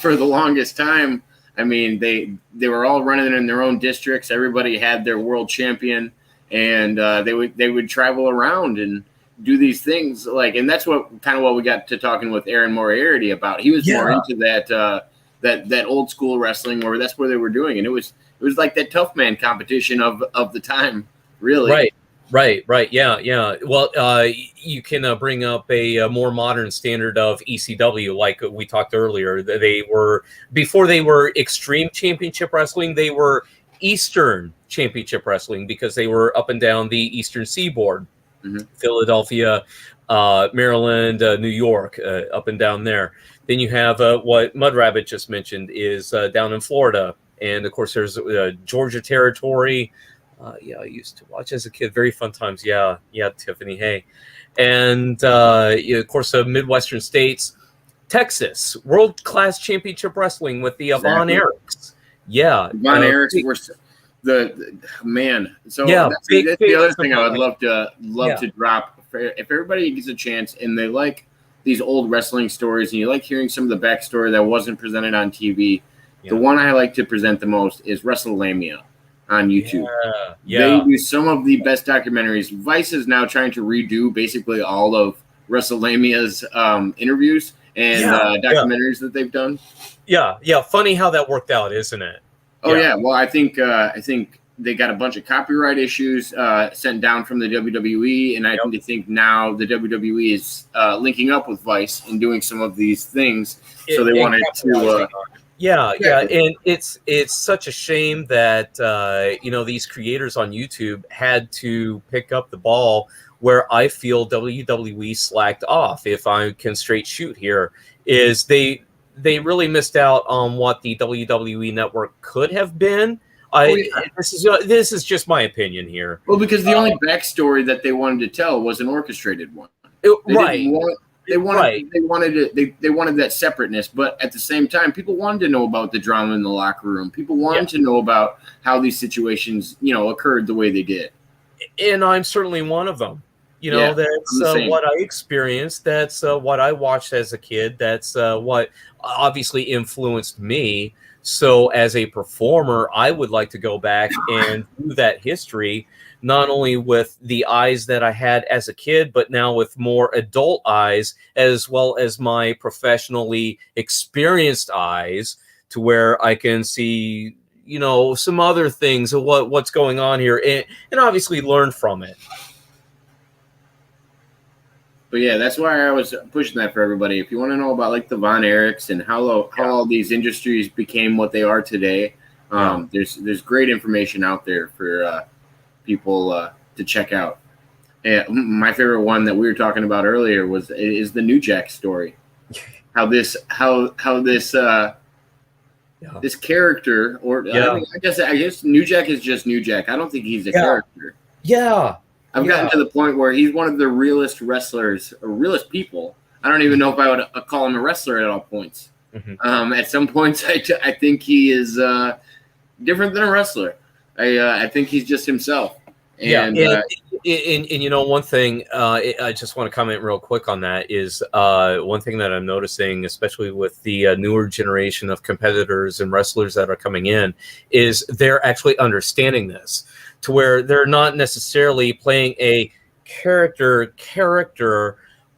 for the longest time, I mean, they were all running in their own districts. Everybody had their world champion. And they would travel around and do these things and that's what we got to talking with Aaron Moriarty about. He was more into that old school wrestling where that's where they were doing, and it was like that tough man competition of the time, really. Right. Yeah. Well, you can bring up a more modern standard of ECW, like we talked earlier. Before they were Extreme Championship Wrestling, they were Eastern Championship Wrestling because they were up and down the Eastern Seaboard, Philadelphia, Maryland, New York, up and down there. Then you have what Mud Rabbit just mentioned is down in Florida, and of course there's Georgia Territory. I used to watch as a kid. Very fun times. Yeah, Tiffany. Hey, and of course Midwestern states, Texas, World Class Championship Wrestling with the Von Erichs. Yeah, Von Erichs were the man. So that's the other thing I would love to drop. If everybody gets a chance and they like these old wrestling stories and you like hearing some of the backstory that wasn't presented on TV, the one I like to present the most is WrestleLamia on YouTube. They do some of the best documentaries. Vice is now trying to redo basically all of WrestleLamia's interviews and documentaries that they've done. Yeah. Funny how that worked out, isn't it? Oh yeah. Well, I think they got a bunch of copyright issues sent down from the WWE, and I think now the WWE is linking up with Vice and doing some of these things. So they wanted to. And it's such a shame that these creators on YouTube had to pick up the ball where I feel WWE slacked off. If I can straight shoot here, is they really missed out on what the WWE network could have been. This is just my opinion here. Well, because the only backstory that they wanted to tell was an orchestrated one. They wanted that separateness, but at the same time, people wanted to know about the drama in the locker room. People wanted to know about how these situations, occurred the way they did. And I'm certainly one of them. That's what I experienced. That's what I watched as a kid. That's what obviously influenced me. So as a performer, I would like to go back and do that history, not only with the eyes that I had as a kid, but now with more adult eyes, as well as my professionally experienced eyes, to where I can see, some other things of what's going on here and obviously learn from it. But yeah, that's why I was pushing that for everybody. If you want to know about the Von Erichs and how all these industries became what they are today, there's great information out there for people to check out. And my favorite one that we were talking about earlier is the New Jack story. How this character, I guess New Jack is just New Jack. I don't think he's a character. Yeah. I've gotten to the point where he's one of the realest wrestlers, or realest people. I don't even know if I would call him a wrestler at all points. At some points, I think he is different than a wrestler. I think he's just himself. And, and you know, one thing I just want to comment real quick on that is one thing that I'm noticing, especially with the newer generation of competitors and wrestlers that are coming in, is they're actually understanding this to where they're not necessarily playing a character,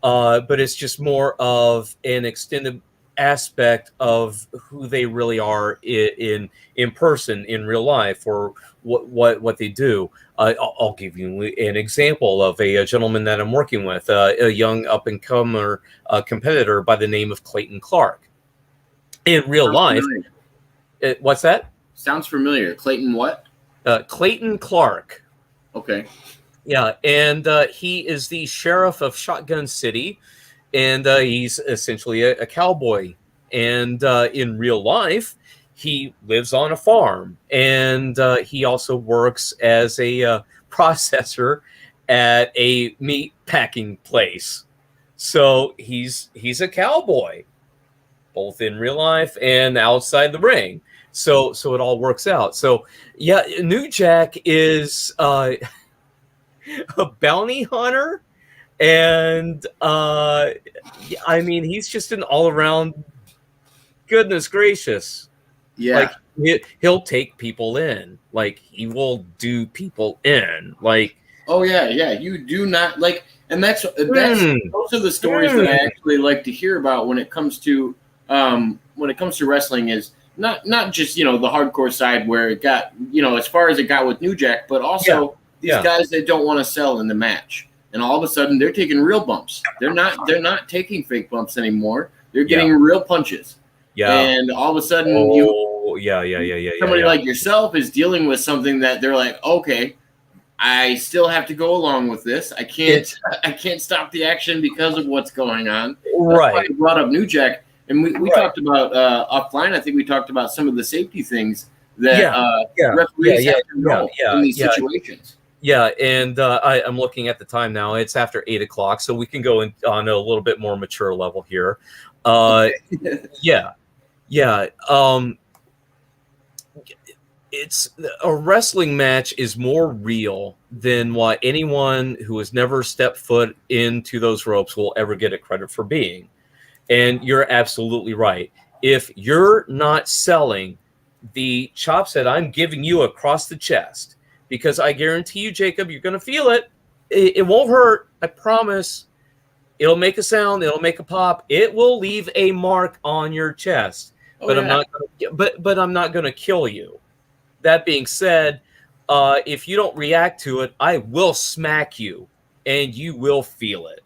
but it's just more of an extended aspect of who they really are in person, in real life, or what they do. I'll give you an example of a gentleman that I'm working with, a young up-and-comer competitor by the name of Clayton Clark. In real life, what's that? Sounds familiar. Clayton what? Clayton Clark. Okay. Yeah, and he is the sheriff of Shotgun City, and he's essentially a cowboy. And in real life, he lives on a farm, and he also works as a processor at a meat packing place. So he's a cowboy, both in real life and outside the ring. So it all works out. So yeah, New Jack is a bounty hunter, and I mean, he's just an all-around goodness gracious. Yeah. Like he'll take people in. Like he will do people in. Like, oh yeah. You do not like, and that's those are the stories that I actually like to hear about when it comes to wrestling. Is not just, you know, the hardcore side where it got, you know, as far as it got with New Jack, but also these guys that don't want to sell in the match, and all of a sudden they're taking real bumps. They're not taking fake bumps anymore. They're getting real punches. Yeah. And all of a sudden somebody like yourself is dealing with something that they're like, okay, I still have to go along with this. I can't stop the action because of what's going on. Right. That's why I brought up New Jack, and we talked about offline. I think we talked about some of the safety things that referees have to know in these situations. Yeah, and I'm looking at the time now. It's after 8 o'clock, so we can go on a little bit more mature level here. It's a wrestling match is more real than what anyone who has never stepped foot into those ropes will ever get a credit for being. And you're absolutely right. If you're not selling the chops that I'm giving you across the chest, because I guarantee you, Jacob, you're going to feel it. It won't hurt. I promise. It'll make a sound. It'll make a pop. It will leave a mark on your chest. But I'm not going to kill you. That being said, if you don't react to it, I will smack you, and you will feel it.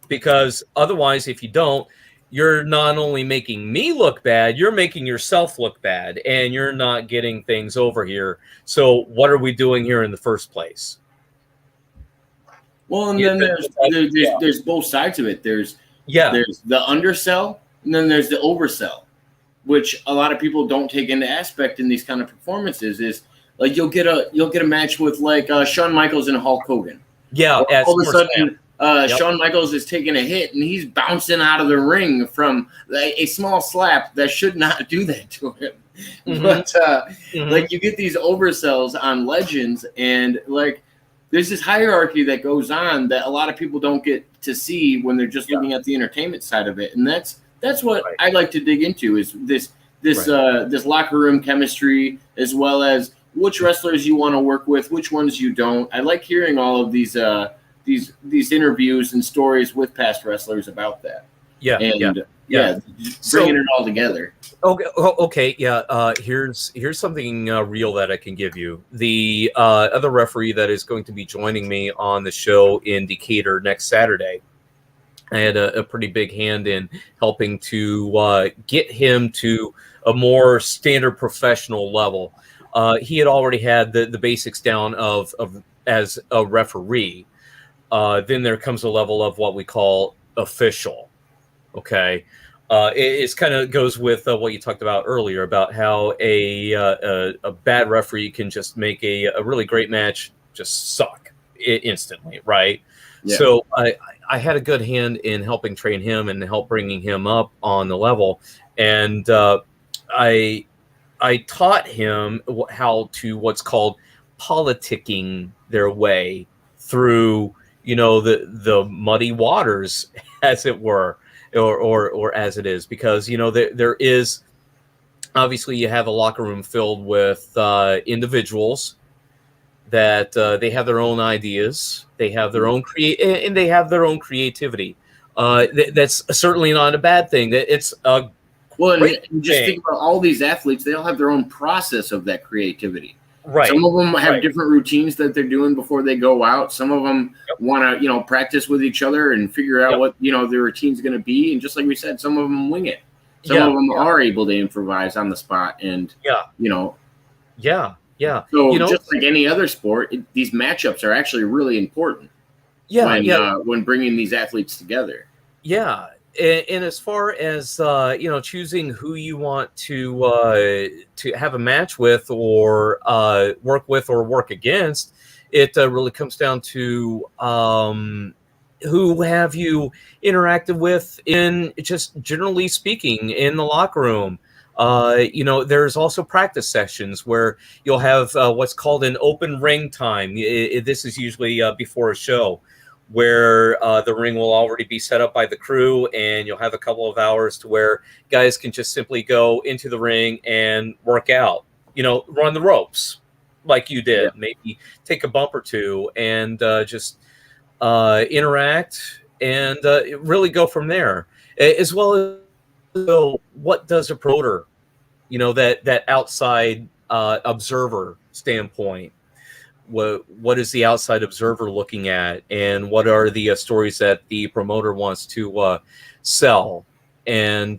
Because otherwise, if you don't, you're not only making me look bad, you're making yourself look bad, and you're not getting things over here. So what are we doing here in the first place? Well, and then there's both sides of it. There's the undersell, and then there's the oversell, which a lot of people don't take into aspect in these kind of performances. Is like you'll get a match with like Shawn Michaels and Hulk Hogan. Yeah, all of a sudden Shawn Michaels is taking a hit and he's bouncing out of the ring from a small slap that should not do that to him. Mm-hmm. But like you get these oversells on legends, and like there's this hierarchy that goes on that a lot of people don't get to see when they're just looking at the entertainment side of it, and that's what I like to dig into, is this locker room chemistry, as well as which wrestlers you want to work with, which ones you don't. I like hearing all of these interviews and stories with past wrestlers about that. Bringing it all together. Okay. Here's something real that I can give you. The other referee that is going to be joining me on the show in Decatur next Saturday, I had a pretty big hand in helping to get him to a more standard professional level. He had already had the basics down of as a referee. Then there comes a level of what we call official. Okay. It's kind of goes with what you talked about earlier about how a bad referee can just make a really great match just suck instantly, right? Yeah. So I had a good hand in helping train him and help bringing him up on the level, and I taught him how to what's called politicking their way through, the muddy waters, as it were, or as it is, because there is obviously, you have a locker room filled with individuals that they have their own ideas, they have their own and they have their own creativity. That's certainly not a bad thing. It's a and just think about all these athletes; they all have their own process of that creativity. Right. Some of them have different routines that they're doing before they go out. Some of them want to, practice with each other and figure out what their routine's going to be. And just like we said, some of them wing it. Some of them are able to improvise on the spot, and So just like any other sport, these matchups are actually really important. When bringing these athletes together. Yeah, and as far as choosing who you want to have a match with, or work with, or work against, it really comes down to who have you interacted with in, just generally speaking, in the locker room. There's also practice sessions where you'll have what's called an open ring time. This is usually before a show, where the ring will already be set up by the crew, and you'll have a couple of hours to where guys can just simply go into the ring and work out, run the ropes like you did, maybe take a bump or two, and just interact, and really go from there. As well as what does a promoter, that outside observer standpoint, what is the outside observer looking at, and what are the stories that the promoter wants to sell, and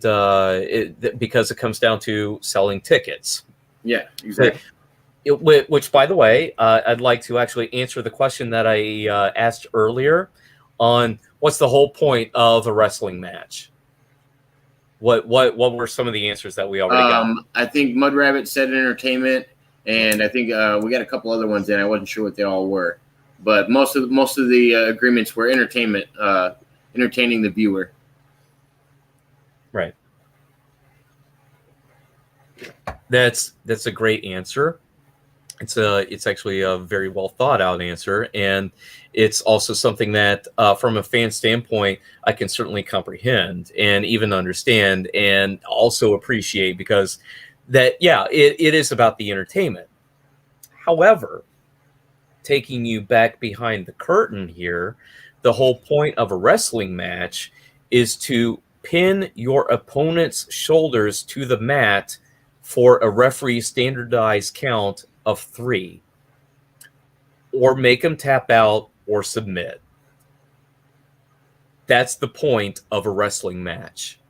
because it comes down to selling tickets. Yeah, exactly. Which, by the way, I'd like to actually answer the question that I asked earlier on what's the whole point of a wrestling match. What were some of the answers that we already got? I think Mud Rabbit said entertainment, and I think we got a couple other ones in. I wasn't sure what they all were, but most of the agreements were entertainment, entertaining the viewer. Right. That's a great answer. It's actually a very well thought out answer, and it's also something that from a fan standpoint I can certainly comprehend and even understand, and also appreciate, because that it is about the entertainment. However, taking you back behind the curtain here, the whole point of a wrestling match is to pin your opponent's shoulders to the mat for a referee standardized count of 3, or make them tap out or submit. That's the point of a wrestling match.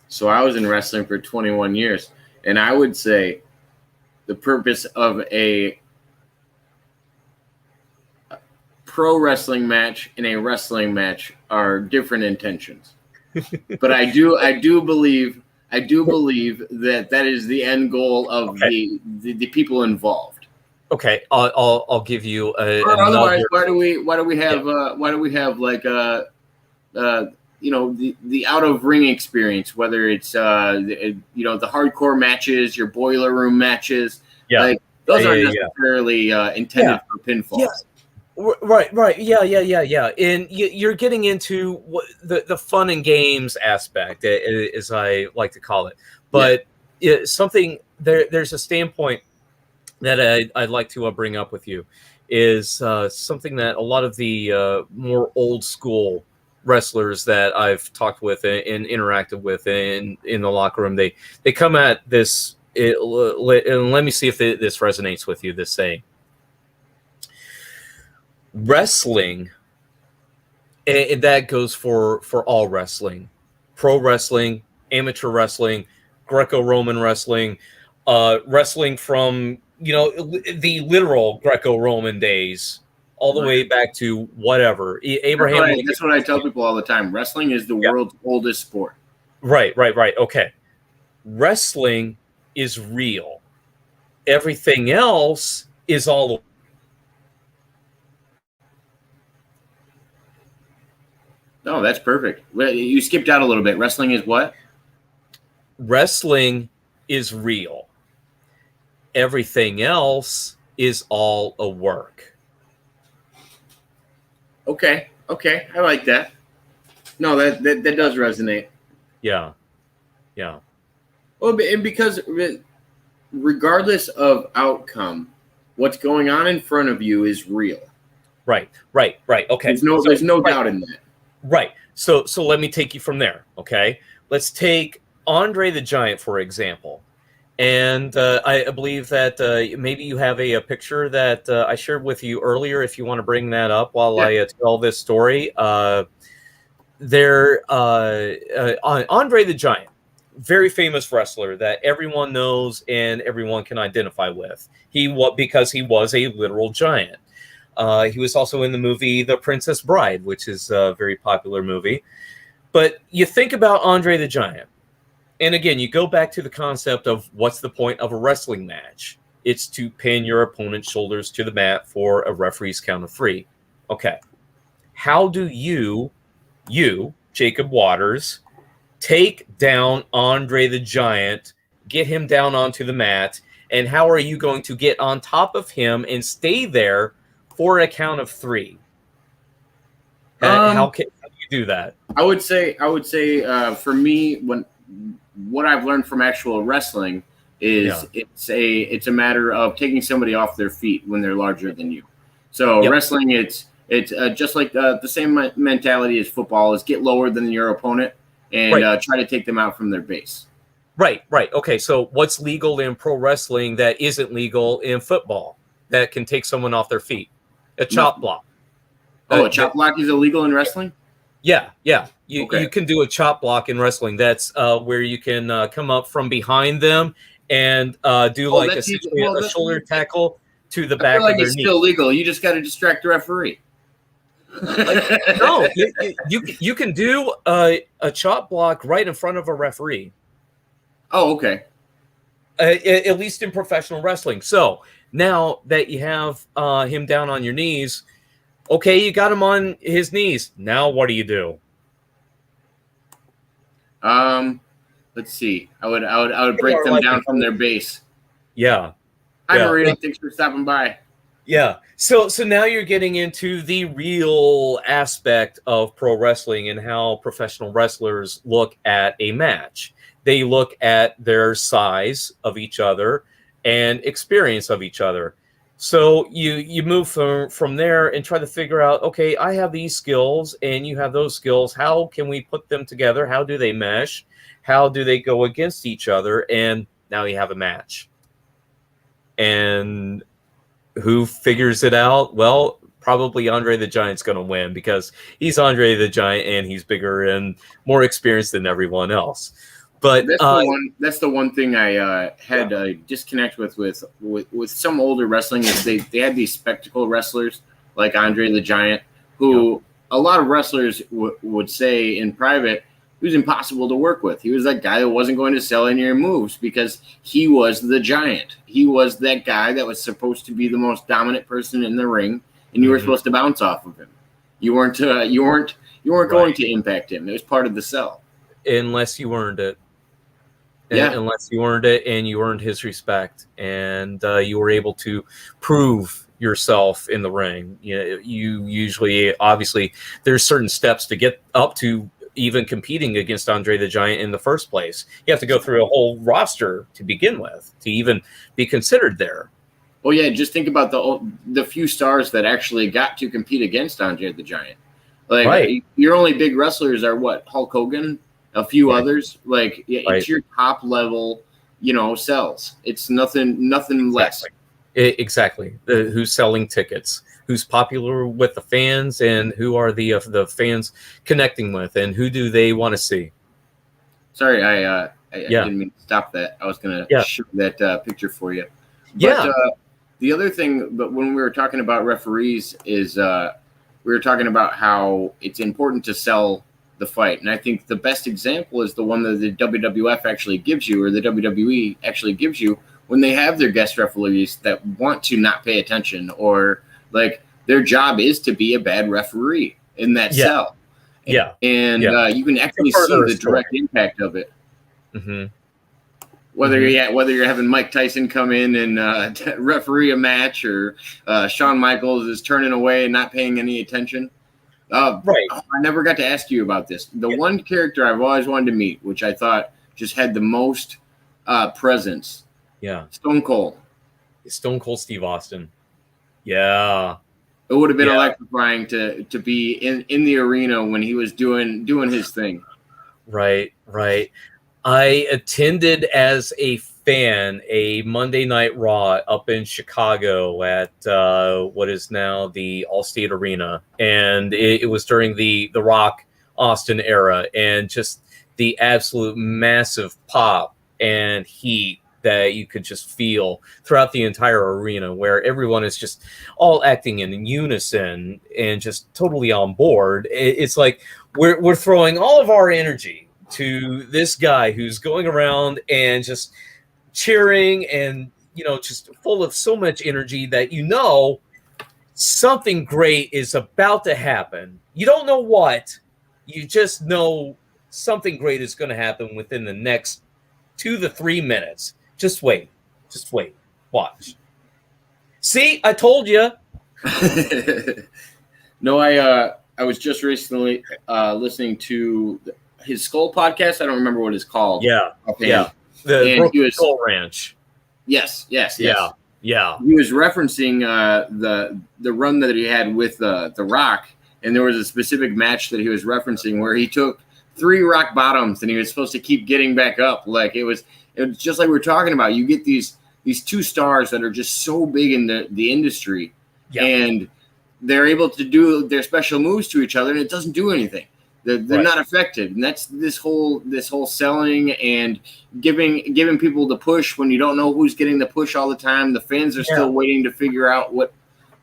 So I was in wrestling for 21 years, and I would say the purpose of a pro wrestling match and a wrestling match are different intentions. But I do believe that is the end goal of the people involved. Okay, I'll give you otherwise, why do we have like the out of ring experience, whether it's the hardcore matches, your boiler room matches, like those aren't necessarily intended for pinfalls. Yeah. Right. Yeah. And you're getting into the fun and games aspect, as I like to call it. But something there's a standpoint that I'd like to bring up with you is something that a lot of the more old school wrestlers that I've talked with and interacted with in the locker room, they come at this. And let me see if this resonates with you. This saying. Wrestling, and that goes for all wrestling, pro wrestling, amateur wrestling, Greco-Roman wrestling, wrestling from the literal Greco-Roman days all the way back to whatever Abraham. That's what I tell people all the time. Wrestling is the world's oldest sport. Right. Okay, wrestling is real. Everything else is all. No, that's perfect. You skipped out a little bit. Wrestling is what? Wrestling is real. Everything else is all a work. Okay, I like that. No, that does resonate. Yeah. Well, and because regardless of outcome, what's going on in front of you is real. Right. Okay. There's no doubt in that. Right. So let me take you from there. Okay. Let's take Andre the Giant, for example. And I believe that maybe you have a picture that I shared with you earlier. If you want to bring that up while I tell this story, Andre the Giant, very famous wrestler that everyone knows and everyone can identify with. Because he was a literal giant. He was also in the movie The Princess Bride, which is a very popular movie. But you think about Andre the Giant. And again, you go back to the concept of what's the point of a wrestling match? It's to pin your opponent's shoulders to the mat for a referee's count of 3. Okay. How do you, Jacob Waters, take down Andre the Giant, get him down onto the mat, and how are you going to get on top of him and stay there for a count of 3? How do you do that? I would say for me, what I've learned from actual wrestling is it's a matter of taking somebody off their feet when they're larger than you. So wrestling, it's just like the same mentality as football, is get lower than your opponent and try to take them out from their base. Right. Okay, so what's legal in pro wrestling that isn't legal in football that can take someone off their feet? A chop block. Oh, a chop block is illegal in wrestling? Yeah. You can do a chop block in wrestling. That's where you can come up from behind them and do a shoulder tackle to the back of their knee. It's still legal. You just got to distract the referee. No, you can do a chop block right in front of a referee. Oh, okay. At least in professional wrestling. So now that you have him down on your knees, okay, you got him on his knees. Now what do you do? Let's see. I would break them down from their base. Yeah. Hi, Marina. Thanks for stopping by. Yeah. So now you're getting into the real aspect of pro wrestling and how professional wrestlers look at a match. They look at their size of each other and experience of each other. So you move from there and try to figure out, okay, I have these skills and you have those skills. How can we put them together? How do they mesh? How do they go against each other? And now you have a match. And who figures it out? Well, probably Andre the Giant's going to win because he's Andre the Giant and he's bigger and more experienced than everyone else. But that's the one thing I had a disconnect with some older wrestling is they had these spectacle wrestlers like Andre the Giant, who a lot of wrestlers would say in private he was impossible to work with. He was that guy that wasn't going to sell any of your moves because he was the Giant. He was that guy that was supposed to be the most dominant person in the ring, and you were supposed to bounce off of him. You weren't going to impact him. It was part of the sell, unless you earned it. Unless you earned it and you earned his respect and you were able to prove yourself in the ring. You usually, obviously, there's certain steps to get up to even competing against Andre the Giant in the first place. You have to go through a whole roster to begin with to even be considered there. Oh yeah, just think about the few stars that actually got to compete against Andre the Giant. Like your only big wrestlers are what? Hulk Hogan, a few others. Like it's your top level, sells. It's nothing less. Exactly. Who's selling tickets? Who's popular with the fans, and who are the fans connecting with, and who do they want to see? Sorry, I didn't mean to stop that. I was going to show that picture for you. But, the other thing, but when we were talking about referees, is we were talking about how it's important to sell the fight, and I think the best example is the one that the WWF actually gives you, or the WWE actually gives you, when they have their guest referees that want to not pay attention, or like their job is to be a bad referee in that cell. And you can actually see the direct impact of it. Mm-hmm. whether you're having Mike Tyson come in and referee a match, or Shawn Michaels is turning away and not paying any attention. Right. I never got to ask you about this. The one character I've always wanted to meet, which I thought just had the most presence. Yeah. Stone Cold Steve Austin. Yeah. It would have been electrifying to be in the arena when he was doing his thing. Right. I attended as a fan a Monday Night Raw up in Chicago at what is now the Allstate Arena, and it was during the Rock Austin era, and just the absolute massive pop and heat that you could just feel throughout the entire arena, where everyone is just all acting in unison and just totally on board. It's like we're throwing all of our energy to this guy who's going around and just cheering and, just full of so much energy that something great is about to happen. You don't know what, you just know something great is going to happen within the next 2 to 3 minutes. Just wait. Watch. See, I told you. No, I was just recently listening to his Skull podcast. I don't remember what it's called. Yeah. The Brooklyn Skull Ranch. Yes. Yeah. He was referencing the run that he had with the Rock, and there was a specific match that he was referencing where he took 3 rock bottoms and he was supposed to keep getting back up. Like it was just like we were talking about. You get these 2 stars that are just so big in the industry, and they're able to do their special moves to each other, and it doesn't do anything. They're not affected, and that's this whole selling and giving people the push when you don't know who's getting the push all the time. The fans are still waiting to figure out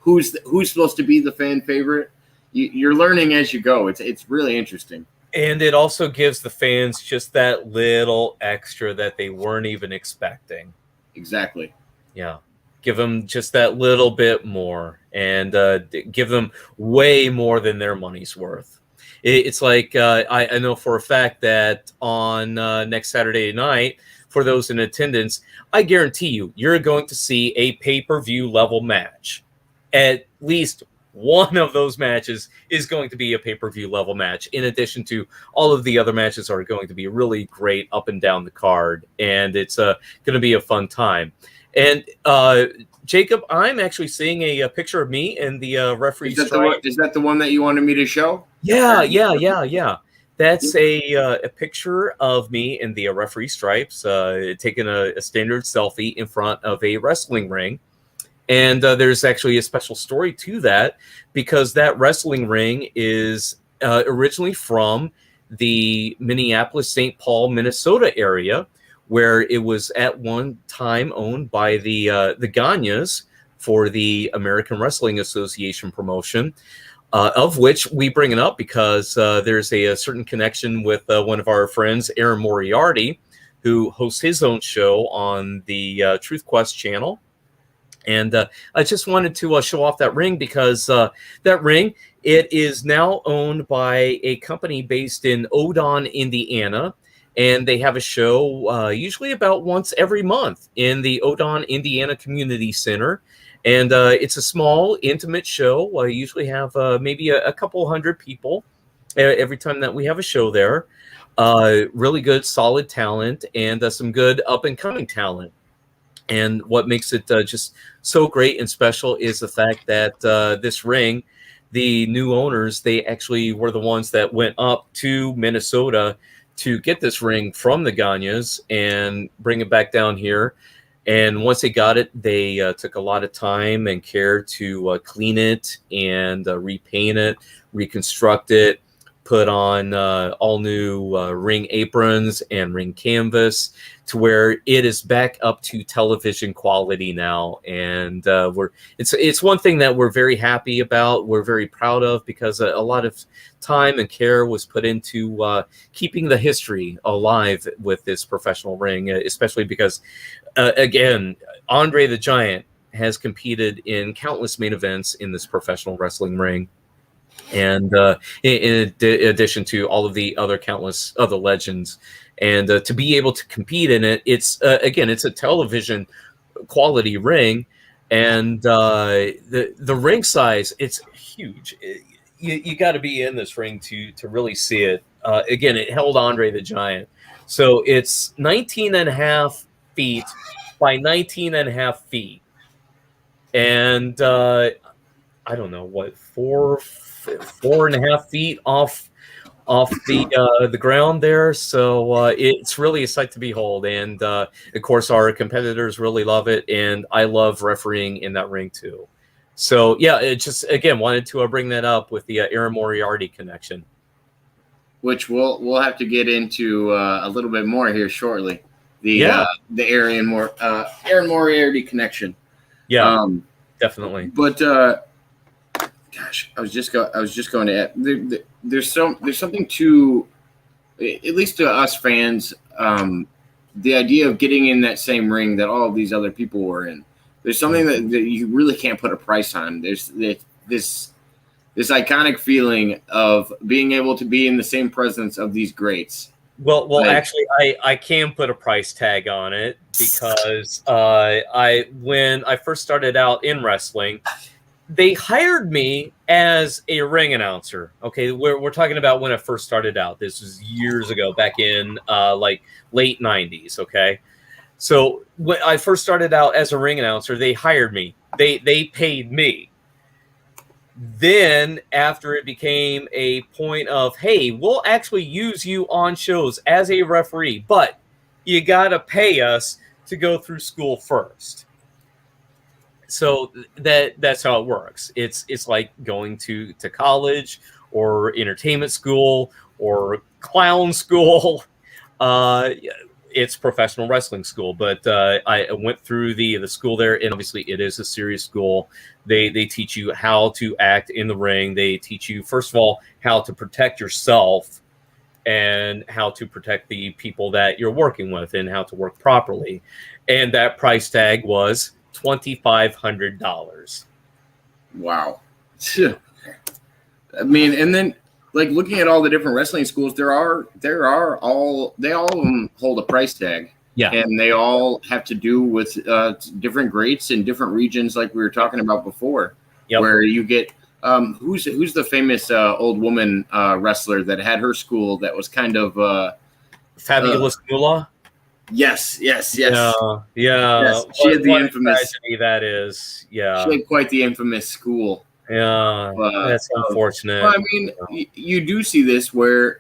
who's supposed to be the fan favorite. You're learning as you go. It's really interesting. And it also gives the fans just that little extra that they weren't even expecting. Exactly. Yeah. Give them just that little bit more, and give them way more than their money's worth. It's like I know for a fact that on next Saturday night, for those in attendance, I guarantee you're going to see a pay-per-view level match. At least one of those matches is going to be a pay-per-view level match, in addition to all of the other matches are going to be really great up and down the card, and it's going to be a fun time. And Jacob, I'm actually seeing a picture of me in the referee stripe. Is that the one that you wanted me to show? Yeah. That's a picture of me in the referee stripes, taking a standard selfie in front of a wrestling ring. And there's actually a special story to that, because that wrestling ring is originally from the Minneapolis-St. Paul, Minnesota area, where it was at one time owned by the Ganyas for the American Wrestling Association promotion, of which we bring it up because there's a certain connection with one of our friends, Aaron Moriarty, who hosts his own show on the Truth Quest channel. And I just wanted to show off that ring because that ring, it is now owned by a company based in Odon, Indiana. And they have a show usually about once every month in the Odon, Indiana Community Center. And it's a small, intimate show. I usually have maybe a couple hundred people every time that we have a show there. Really good, solid talent, and some good up-and-coming talent. And what makes it just so great and special is the fact that this ring, the new owners, they actually were the ones that went up to Minnesota to get this ring from the Ganyas and bring it back down here. And once they got it, they took a lot of time and care to clean it and repaint it, reconstruct it, put on all new ring aprons and ring canvas to where it is back up to television quality now. And it's one thing that we're very happy about. We're very proud of, because a lot of time and care was put into keeping the history alive with this professional ring, especially because, again, Andre the Giant has competed in countless main events in this professional wrestling ring. And in addition to all of the other countless other legends, and to be able to compete in it, it's again, it's a television quality ring, and the ring size, it's huge. You got to be in this ring to really see it. Again, it held Andre the Giant, so it's 19 and a half feet by 19 and a half feet, and I don't know what, 4.5 feet off the ground there. So it's really a sight to behold, and of course our competitors really love it, and I love refereeing in that ring too. So yeah, it just again wanted to bring that up with the Aaron Moriarty connection, which we'll have to get into a little bit more here shortly. The Aaron Moriarty connection. Yeah, definitely. But gosh, I was just going to add, there's something to, at least to us fans, the idea of getting in that same ring that all of these other people were in. There's something that you really can't put a price on. There's this iconic feeling of being able to be in the same presence of these greats. Well, actually, I can put a price tag on it, because when I first started out in wrestling, they hired me as a ring announcer. Okay, we're talking about when I first started out. This was years ago, back in like late 90s. Okay, so when I first started out as a ring announcer, they hired me. They paid me. Then after it became a point of, hey, we'll actually use you on shows as a referee, but you got to pay us to go through school first. So that's how it works. It's like going to college or entertainment school or clown school. It's professional wrestling school, but I went through the school there, and obviously it is a serious school. They teach you how to act in the ring. They teach you, first of all, how to protect yourself and how to protect the people that you're working with and how to work properly. And that price tag was $2,500. Wow. I mean, and then like looking at all the different wrestling schools, they all of them hold a price tag. Yeah. And they all have to do with different greats in different regions, like we were talking about before. Yep. Where you get who's the famous old woman wrestler that had her school that was kind of Fabulous Moolah? Yes. Yeah. Yes. She had the infamous tragedy that is. Yeah. She had quite the infamous school. Yeah, that's unfortunate. Well, I mean, you do see this where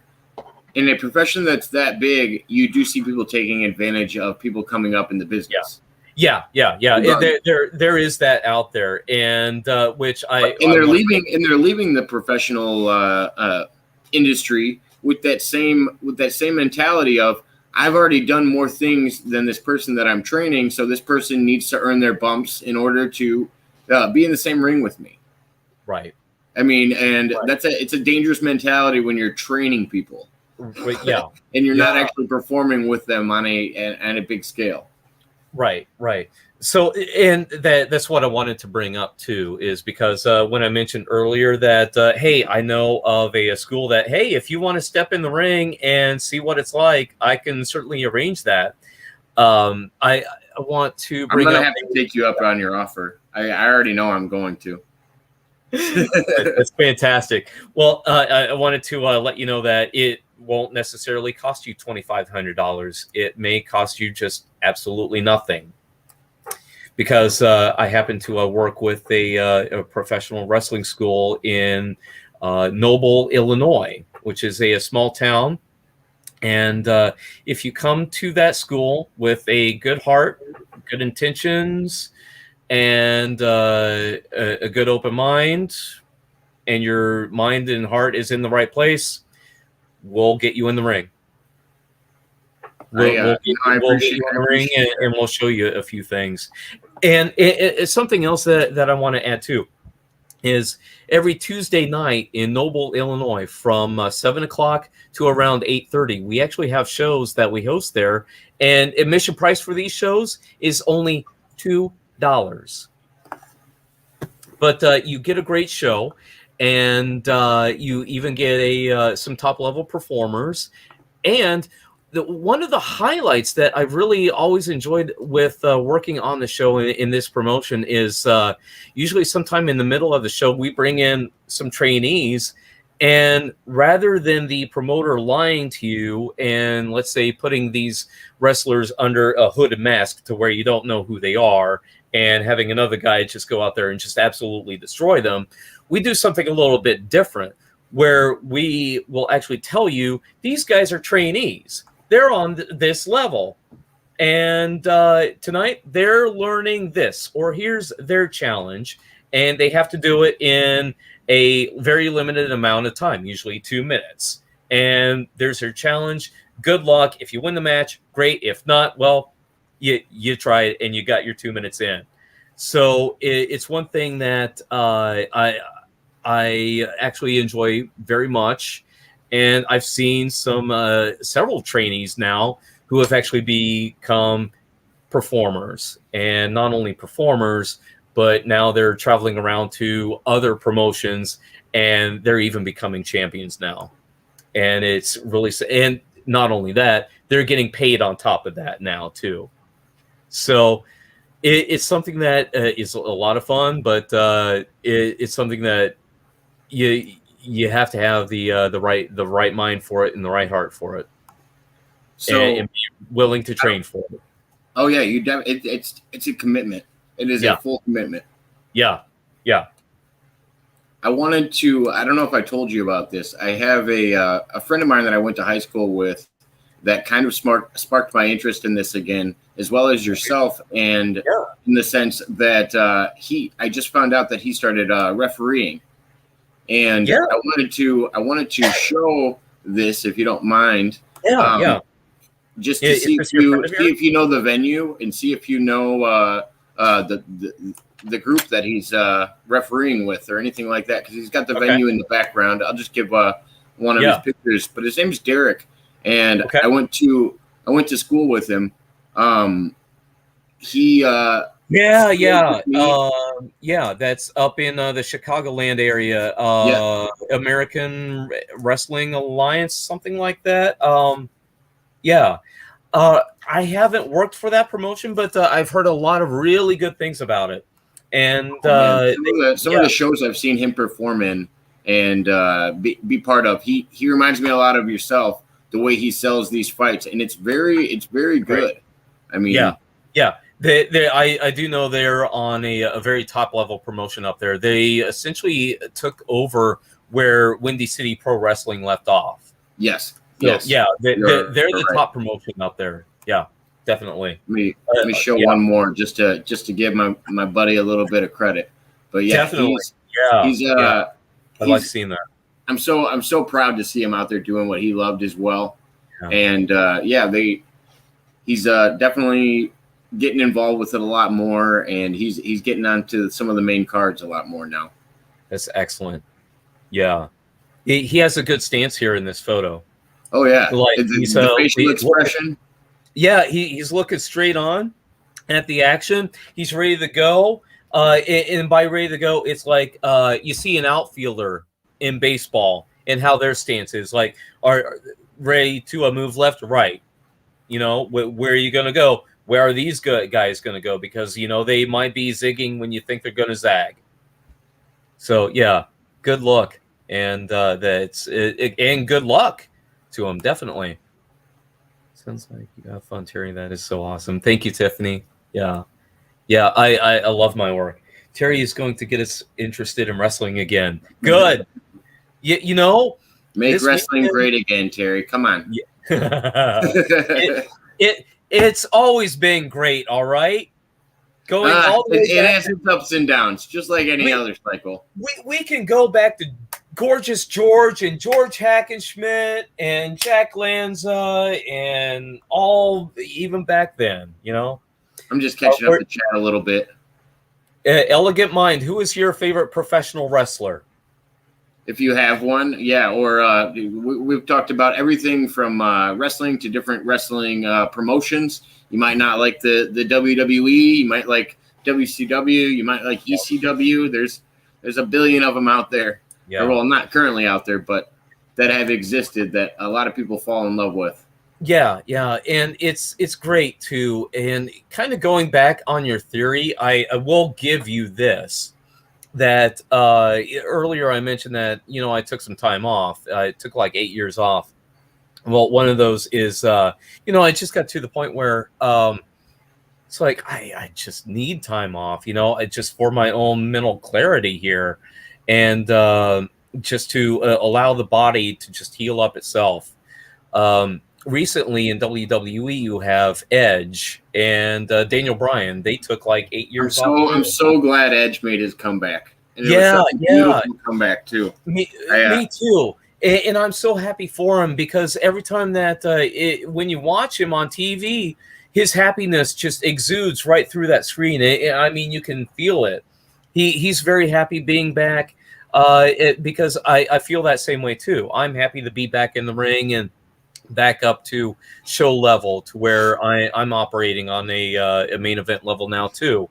in a profession that's that big, you do see people taking advantage of people coming up in the business. Yeah. There is that out there, and which they're leaving the professional industry with that same mentality of, I've already done more things than this person that I'm training, so this person needs to earn their bumps in order to be in the same ring with me. Right. I mean, and it's a dangerous mentality when you're training people. Yeah. And you're not actually performing with them on a big scale. Right. So, and that's what I wanted to bring up too, is because when I mentioned earlier that, hey, I know of a school that, hey, if you want to step in the ring and see what it's like, I can certainly arrange that. I want to bring up. I'm going to have to take you up on your offer. I already know I'm going to. That's fantastic. Well, I wanted to let you know that it won't necessarily cost you $2,500. It may cost you just absolutely nothing, because I happen to work with a professional wrestling school in Noble, Illinois, which is a small town. And if you come to that school with a good heart, good intentions, and a good open mind, and your mind and heart is in the right place, we'll get you in the ring. We'll get you in the ring, and we'll show you a few things. And it's something else that I want to add too, is every Tuesday night in Noble, Illinois, from 7 o'clock to around 8:30, we actually have shows that we host there, and admission price for these shows is only $2. But you get a great show, and you even get some top level performers. And one of the highlights that I've really always enjoyed with working on the show in this promotion is usually sometime in the middle of the show, we bring in some trainees. And rather than the promoter lying to you and, let's say, putting these wrestlers under a hooded mask to where you don't know who they are and having another guy just go out there and just absolutely destroy them, we do something a little bit different where we will actually tell you these guys are trainees. They're on this level. And tonight they're learning this, or here's their challenge. And they have to do it in a very limited amount of time, usually 2 minutes. And there's their challenge. Good luck. If you win the match, great. If not, well, you try it and you got your 2 minutes in. So it's one thing that I actually enjoy very much. And I've seen several trainees now who have actually become performers. And not only performers, but now they're traveling around to other promotions, and they're even becoming champions now. And it's really, and not only that, they're getting paid on top of that now too. So it's something that is a lot of fun, but it's something that you have to have the right mind for it and the right heart for it, so and be willing to train for it. Oh yeah, it's a commitment. It is a full commitment. Yeah. I wanted to. I don't know if I told you about this. I have a friend of mine that I went to high school with that kind of sparked my interest in this again, as well as yourself, and in the sense that I just found out that he started refereeing, and I wanted to show this, if you don't mind. Just to see if you know the venue and see if you know the group that he's refereeing with or anything like that, because he's got the venue in the background. I'll just give one of his pictures, but his name's Derek, and I went to school with him. That's up in the Chicagoland area. American Wrestling Alliance, something like that. I haven't worked for that promotion, but I've heard a lot of really good things about it. And some of the shows I've seen him perform in and be part of, he reminds me a lot of yourself, the way he sells these fights, and it's very good. I mean, I do know they're on a very top level promotion up there. They essentially took over where Windy City Pro Wrestling left off. Yes. They're the top promotion up there. Yeah, definitely. Let me show one more just to give my buddy a little bit of credit. But definitely. I like seeing that. I'm so proud to see him out there doing what he loved as well. And he's definitely getting involved with it a lot more, and he's getting onto some of the main cards a lot more now. That's excellent. Yeah, he has a good stance here in this photo. Oh yeah, like the facial expression. He's looking straight on at the action. He's ready to go. And by ready to go, it's like you see an outfielder in baseball and how their stance is. Like, are ready to move left or right? You know, where are you going to go? Where are these guys going to go? Because, you know, they might be zigging when you think they're going to zag. So, yeah, good luck. And and good luck to them, definitely. Sounds like you have fun, Terry. That is so awesome. Thank you, Tiffany. Yeah, I love my work. Terry is going to get us interested in wrestling again. Good. You know, make wrestling great again, Terry. Come on. It's always been great. All right. Going all the way back. It has its ups and downs, just like any other cycle. We can go back to Gorgeous George and George Hackenschmidt and Jack Lanza and all even back then, you know. I'm just catching up the chat a little bit. Elegant Mind, who is your favorite professional wrestler? If you have one, or we've talked about everything from wrestling to different wrestling promotions. You might not like the WWE, you might like WCW, you might like ECW. There's a billion of them out there. or well, not currently out there, but that have existed that a lot of people fall in love with. Yeah, and it's great too. And kind of going back on your theory, I will give you this, that earlier I mentioned that, you know, I took some time off. I took like 8 years off. Well, one of those is, you know, I just got to the point where it's like I just need time off, you know, just for my own mental clarity here, and just to allow the body to just heal up itself. Recently in WWE, you have Edge and Daniel Bryan. They took like 8 years off. I'm so glad Edge made his comeback. And it was such a beautiful comeback too. Me too. And I'm so happy for him, because every time that when you watch him on TV, his happiness just exudes right through that screen. I mean, you can feel it. He's very happy being back, because I feel that same way too. I'm happy to be back in the ring and back up to show level, to where I'm operating on a main event level now too.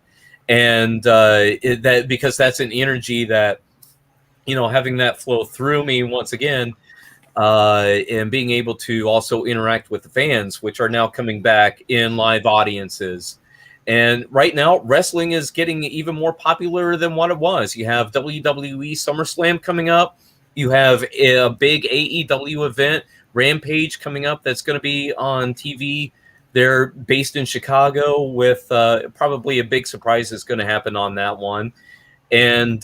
And that, because that's an energy that, you know, having that flow through me once again, and being able to also interact with the fans, which are now coming back in live audiences. And right now, wrestling is getting even more popular than what it was. You have WWE SummerSlam coming up. You have a big AEW event, Rampage, coming up, that's going to be on TV. They're based in Chicago, with probably a big surprise is going to happen on that one. And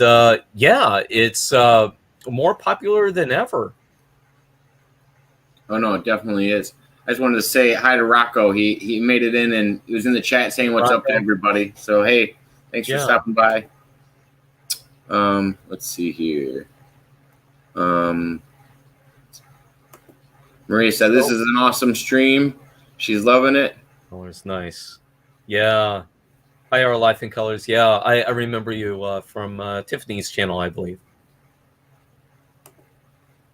yeah, it's more popular than ever. Oh no, it definitely is. I just wanted to say hi to Rocco. He made it in, and he was in the chat saying what's up to everybody. So hey, thanks for stopping by. Let's see here. Maria said this is an awesome stream. She's loving it. Oh, it's nice. Yeah. Hi, Our Life in Colors. Yeah, I remember you from Tiffany's channel, I believe.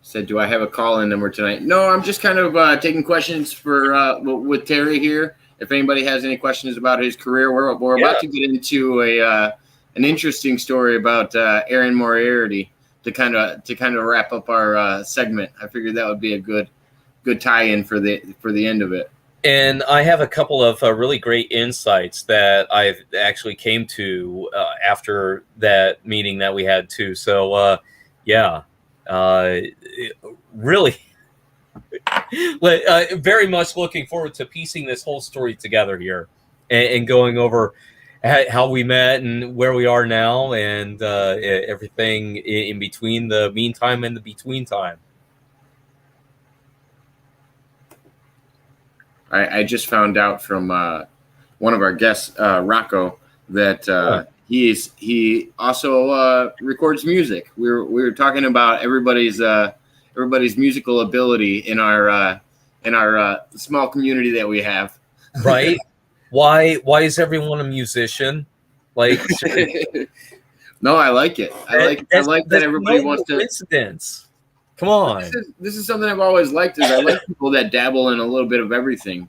Said, do I have a call-in number tonight? No, I'm just kind of taking questions for with Terry here. If anybody has any questions about his career, we're about to get into an interesting story about Erin Moriarty to kind of wrap up our segment. I figured that would be a good tie-in for the end of it. And I have a couple of really great insights that I actually came to after that meeting that we had too. So yeah, really very much looking forward to piecing this whole story together here, and going over how we met and where we are now, and everything in between the meantime and the between time. I just found out from one of our guests, Rocco, that he also records music. We were talking about everybody's musical ability in our small community that we have. Right? Why is everyone a musician? Like, no, I like it. I like that everybody wants to. Coincidence. Come on. This is something I've always liked. Is I like people that dabble in a little bit of everything,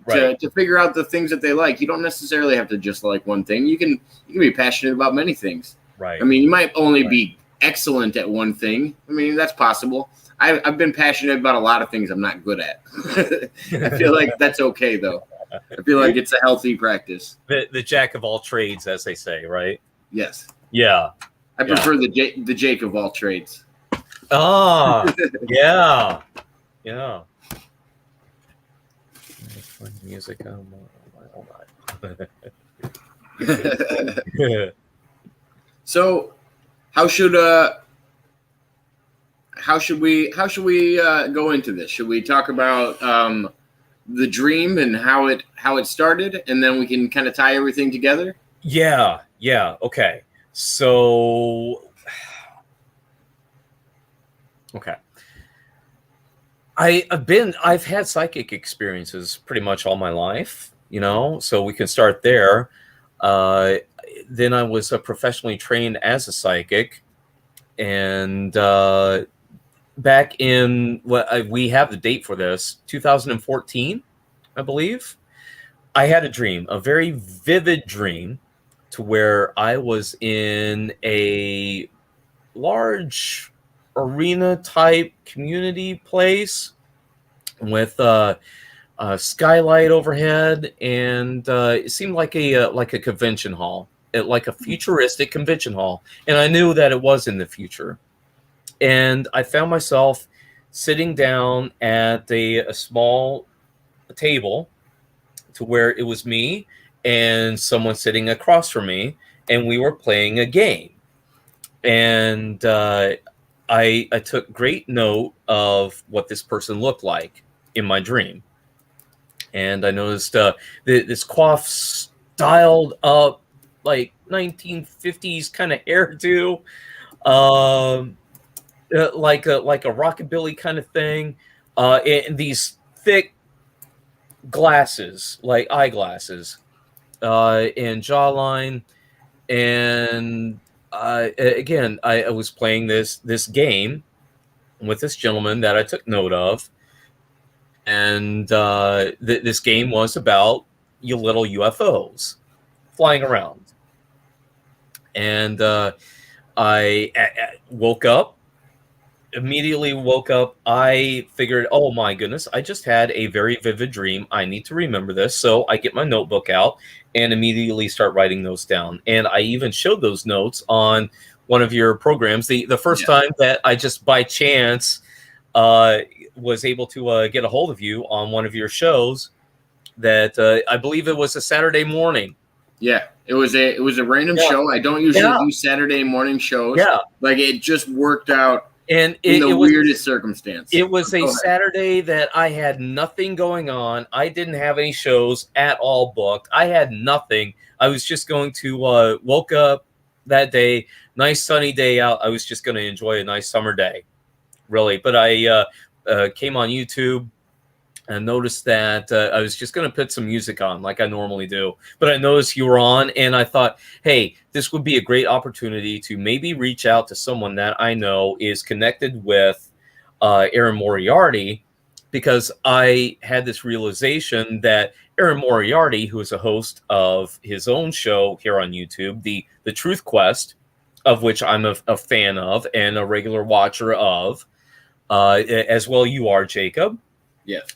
to figure out the things that they like. You don't necessarily have to just like one thing. You can be passionate about many things. Right. I mean, you might only be excellent at one thing. I mean, that's possible. I've been passionate about a lot of things I'm not good at. I feel like that's okay though. I feel like it's a healthy practice. The jack of all trades, as they say, right? Yes. Yeah. I prefer the Jake of all trades. Ah, yeah. Find music on my So, how should we go into this? Should we talk about the dream and how it started, and then we can kind of tie everything together? Yeah. Okay. So. Okay. I've had psychic experiences pretty much all my life, you know, so we can start there. Then I was professionally trained as a psychic, and back in we have the date for this, 2014, I believe. I had a dream, a very vivid dream, to where I was in a large arena type community place with a skylight overhead, and it seemed like a convention hall, like a futuristic convention hall. And I knew that it was in the future. And I found myself sitting down at a small table to where it was me and someone sitting across from me, and we were playing a game. And I took great note of what this person looked like in my dream. And I noticed this coif styled up, like 1950s kind of hairdo, like a rockabilly kind of thing, and these thick glasses, like eyeglasses, and jawline. And again, I was playing this game with this gentleman that I took note of, and this game was about your little UFOs flying around. And I immediately woke up. I figured, oh my goodness, I just had a very vivid dream. I need to remember this. So I get my notebook out and immediately start writing those down. And I even showed those notes on one of your programs. The first time that I just by chance was able to get a hold of you on one of your shows, that I believe it was a Saturday morning. Yeah, it was a random show. I don't usually do Saturday morning shows. Yeah, like it just worked out. And in the weirdest circumstance. It was a Saturday that I had nothing going on. I didn't have any shows at all booked. I had nothing. I was just going to woke up that day, nice sunny day out. I was just going to enjoy a nice summer day, really. But I came on YouTube and noticed that I was just going to put some music on like I normally do. But I noticed you were on, and I thought, hey, this would be a great opportunity to maybe reach out to someone that I know is connected with Erin Moriarty, because I had this realization that Erin Moriarty, who is a host of his own show here on YouTube, the Truth Quest, of which I'm a fan of and a regular watcher of, as well you are, Jacob. Yes.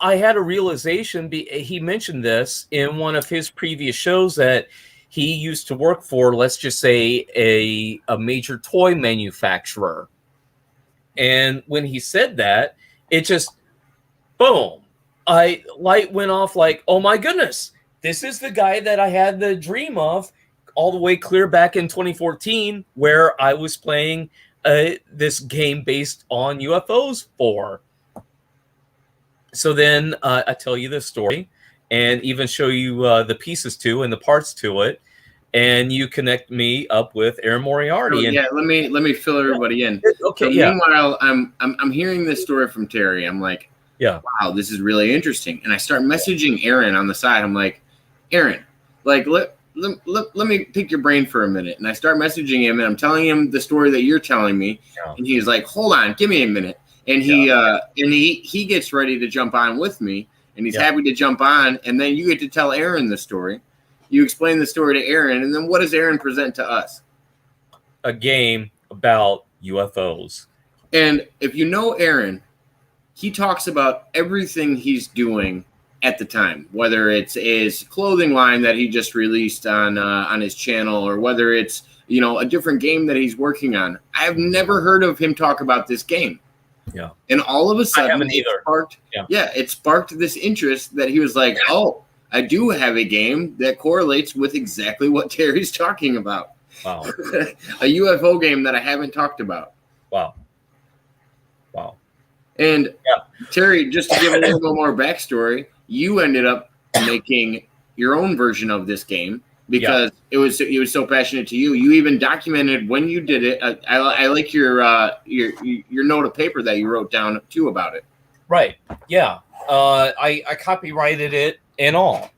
I had a realization. He mentioned this in one of his previous shows that he used to work for, let's just say, a major toy manufacturer. And when he said that, it just, boom, light went off like, oh my goodness, this is the guy that I had the dream of all the way clear back in 2014, where I was playing this game based on UFOs for. So then I tell you this story and even show you the pieces to and the parts to it, and you connect me up with Erin Moriarty. Yeah, let me fill everybody in. Okay. So meanwhile, I'm hearing this story from Terry. I'm like, wow, this is really interesting. And I start messaging Erin on the side. I'm like, Erin, like let me pick your brain for a minute. And I start messaging him, and I'm telling him the story that you're telling me. Yeah. And he's like, hold on, give me a minute. And he gets ready to jump on with me, and he's happy to jump on. And then you get to tell Erin the story. You explain the story to Erin, and then what does Erin present to us? A game about UFOs. And if you know Erin, he talks about everything he's doing at the time, whether it's his clothing line that he just released on his channel, or whether it's a different game that he's working on. I have never heard of him talk about this game. Yeah. And all of a sudden, it sparked this interest that he was like, oh, I do have a game that correlates with exactly what Terry's talking about. Wow. A UFO game that I haven't talked about. Wow. And Terry, just to give a little bit more backstory, you ended up making your own version of this game because it was so passionate to you. You even documented when you did it. I like your note of paper that you wrote down too about it. Right. Yeah. I copyrighted it and all.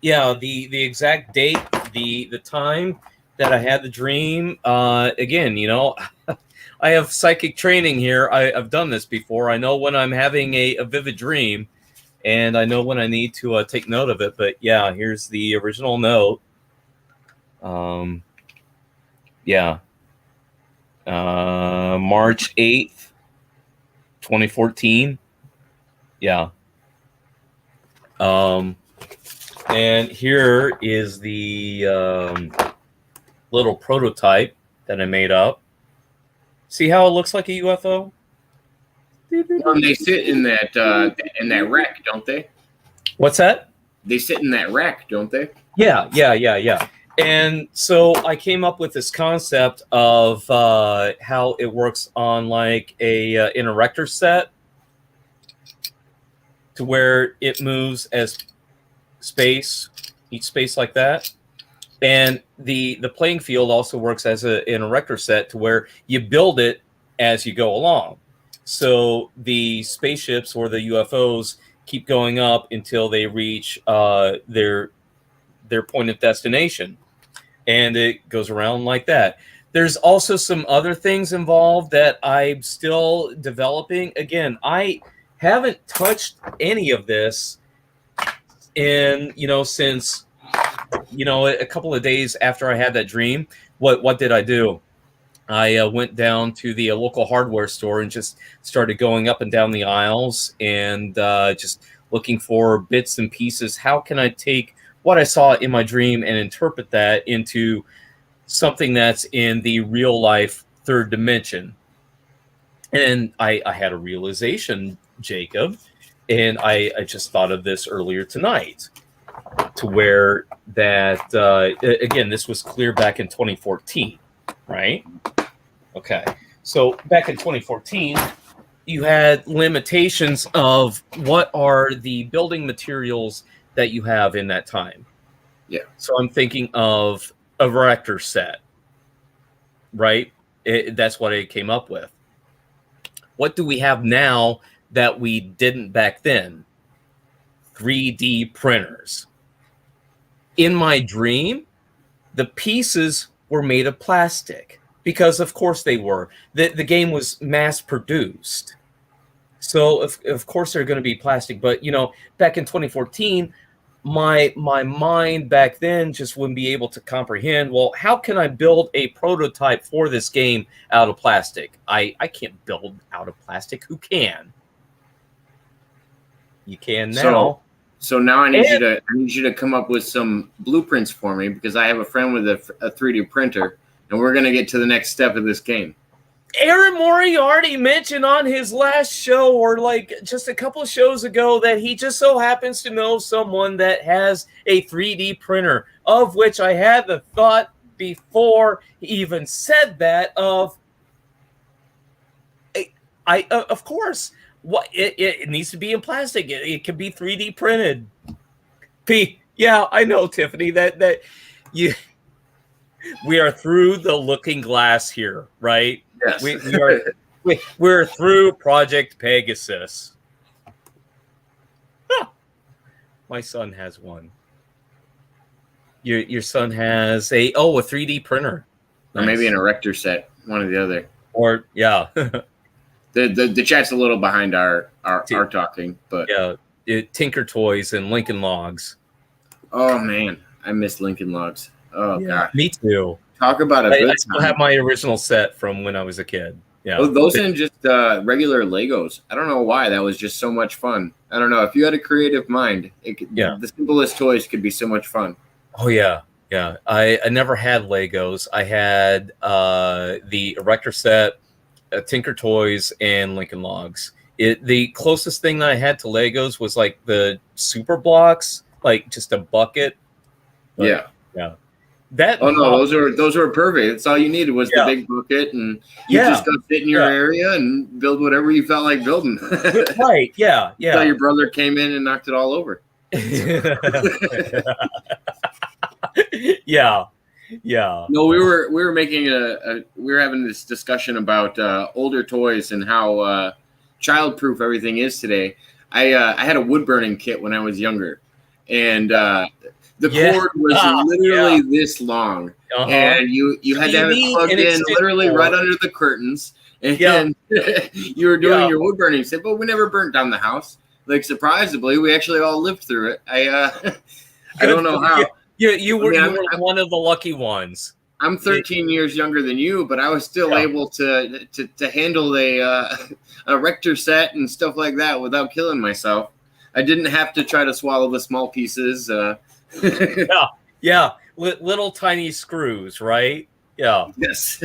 Yeah. The exact date, the time that I had the dream. Again, I have psychic training here. I've done this before. I know when I'm having a vivid dream, and I know when I need to take note of it. But yeah, here's the original note. Yeah. March 8th, 2014. Yeah. And here is the little prototype that I made up. See how it looks like a UFO? Well, they sit in that rack, don't they? What's that? They sit in that rack, don't they? Yeah. And so I came up with this concept of how it works on like an erector set, to where it moves as each space like that. And the playing field also works as an erector set, to where you build it as you go along. So the spaceships or the UFOs keep going up until they reach their point of destination. And it goes around like that. There's also some other things involved that I'm still developing. Again, I haven't touched any of this since a couple of days after I had that dream. What did I do? I went down to the local hardware store and just started going up and down the aisles and just looking for bits and pieces. How can I take what I saw in my dream and interpret that into something that's in the real life third dimension? And I had a realization, Jacob, and I just thought of this earlier tonight, to where that, again, this was clear back in 2014, right? Okay. So back in 2014, you had limitations of what are the building materials that you have in that time. Yeah. So I'm thinking of a erector set, right? That's what I came up with. What do we have now that we didn't back then? 3D printers. In my dream, the pieces were made of plastic, because of course they were. The game was mass produced. So of course they're going to be plastic. But back in 2014, my mind back then just wouldn't be able to comprehend, well, how can I build a prototype for this game out of plastic? I can't build out of plastic. Who can? You can now. So now I need you to come up with some blueprints for me, because I have a friend with a 3D printer, and we're going to get to the next step of this game. Aaron Moriarty mentioned on his last show, or like just a couple of shows ago, that he just so happens to know someone that has a 3D printer, of which I had the thought before he even said that of, of course, what it needs to be in plastic. It can be 3D printed. Yeah, I know, Tiffany, that we are through the looking glass here, right? Yes. We're through Project Pegasus. Huh. My son has one. Your son has a 3D printer. Or maybe an erector set, one or the other. Or yeah. The chat's a little behind our talking, but yeah, Tinker Toys and Lincoln Logs. Oh man, I miss Lincoln Logs. Oh god, me too. Talk about a good I still have my original set from when I was a kid. Yeah, those and just regular Legos. I don't know why, that was just so much fun. I don't know, if you had a creative mind, the simplest toys could be so much fun. Oh yeah. I never had Legos. I had the erector set, Tinker Toys, and Lincoln Logs. The closest thing that I had to Legos was like the Super Blocks, like just a bucket. But, yeah. Those were perfect. That's all you needed was the big bucket, and you just go sit in your area and build whatever you felt like building. Right? Yeah. Until your brother came in and knocked it all over. Yeah. No, we were making we were having this discussion about older toys and how childproof everything is today. I had a wood burning kit when I was younger, and the cord was literally this long, and you had to have it plugged in literally right under the curtains, and you were doing your wood burning. Said, but we never burnt down the house. Like, surprisingly, we actually all lived through it. I don't know how. You were one of the lucky ones. I'm 13 years younger than you, but I was still able to handle a Rector set and stuff like that without killing myself. I didn't have to try to swallow the small pieces. Yeah, little tiny screws, right? Yeah. Yes.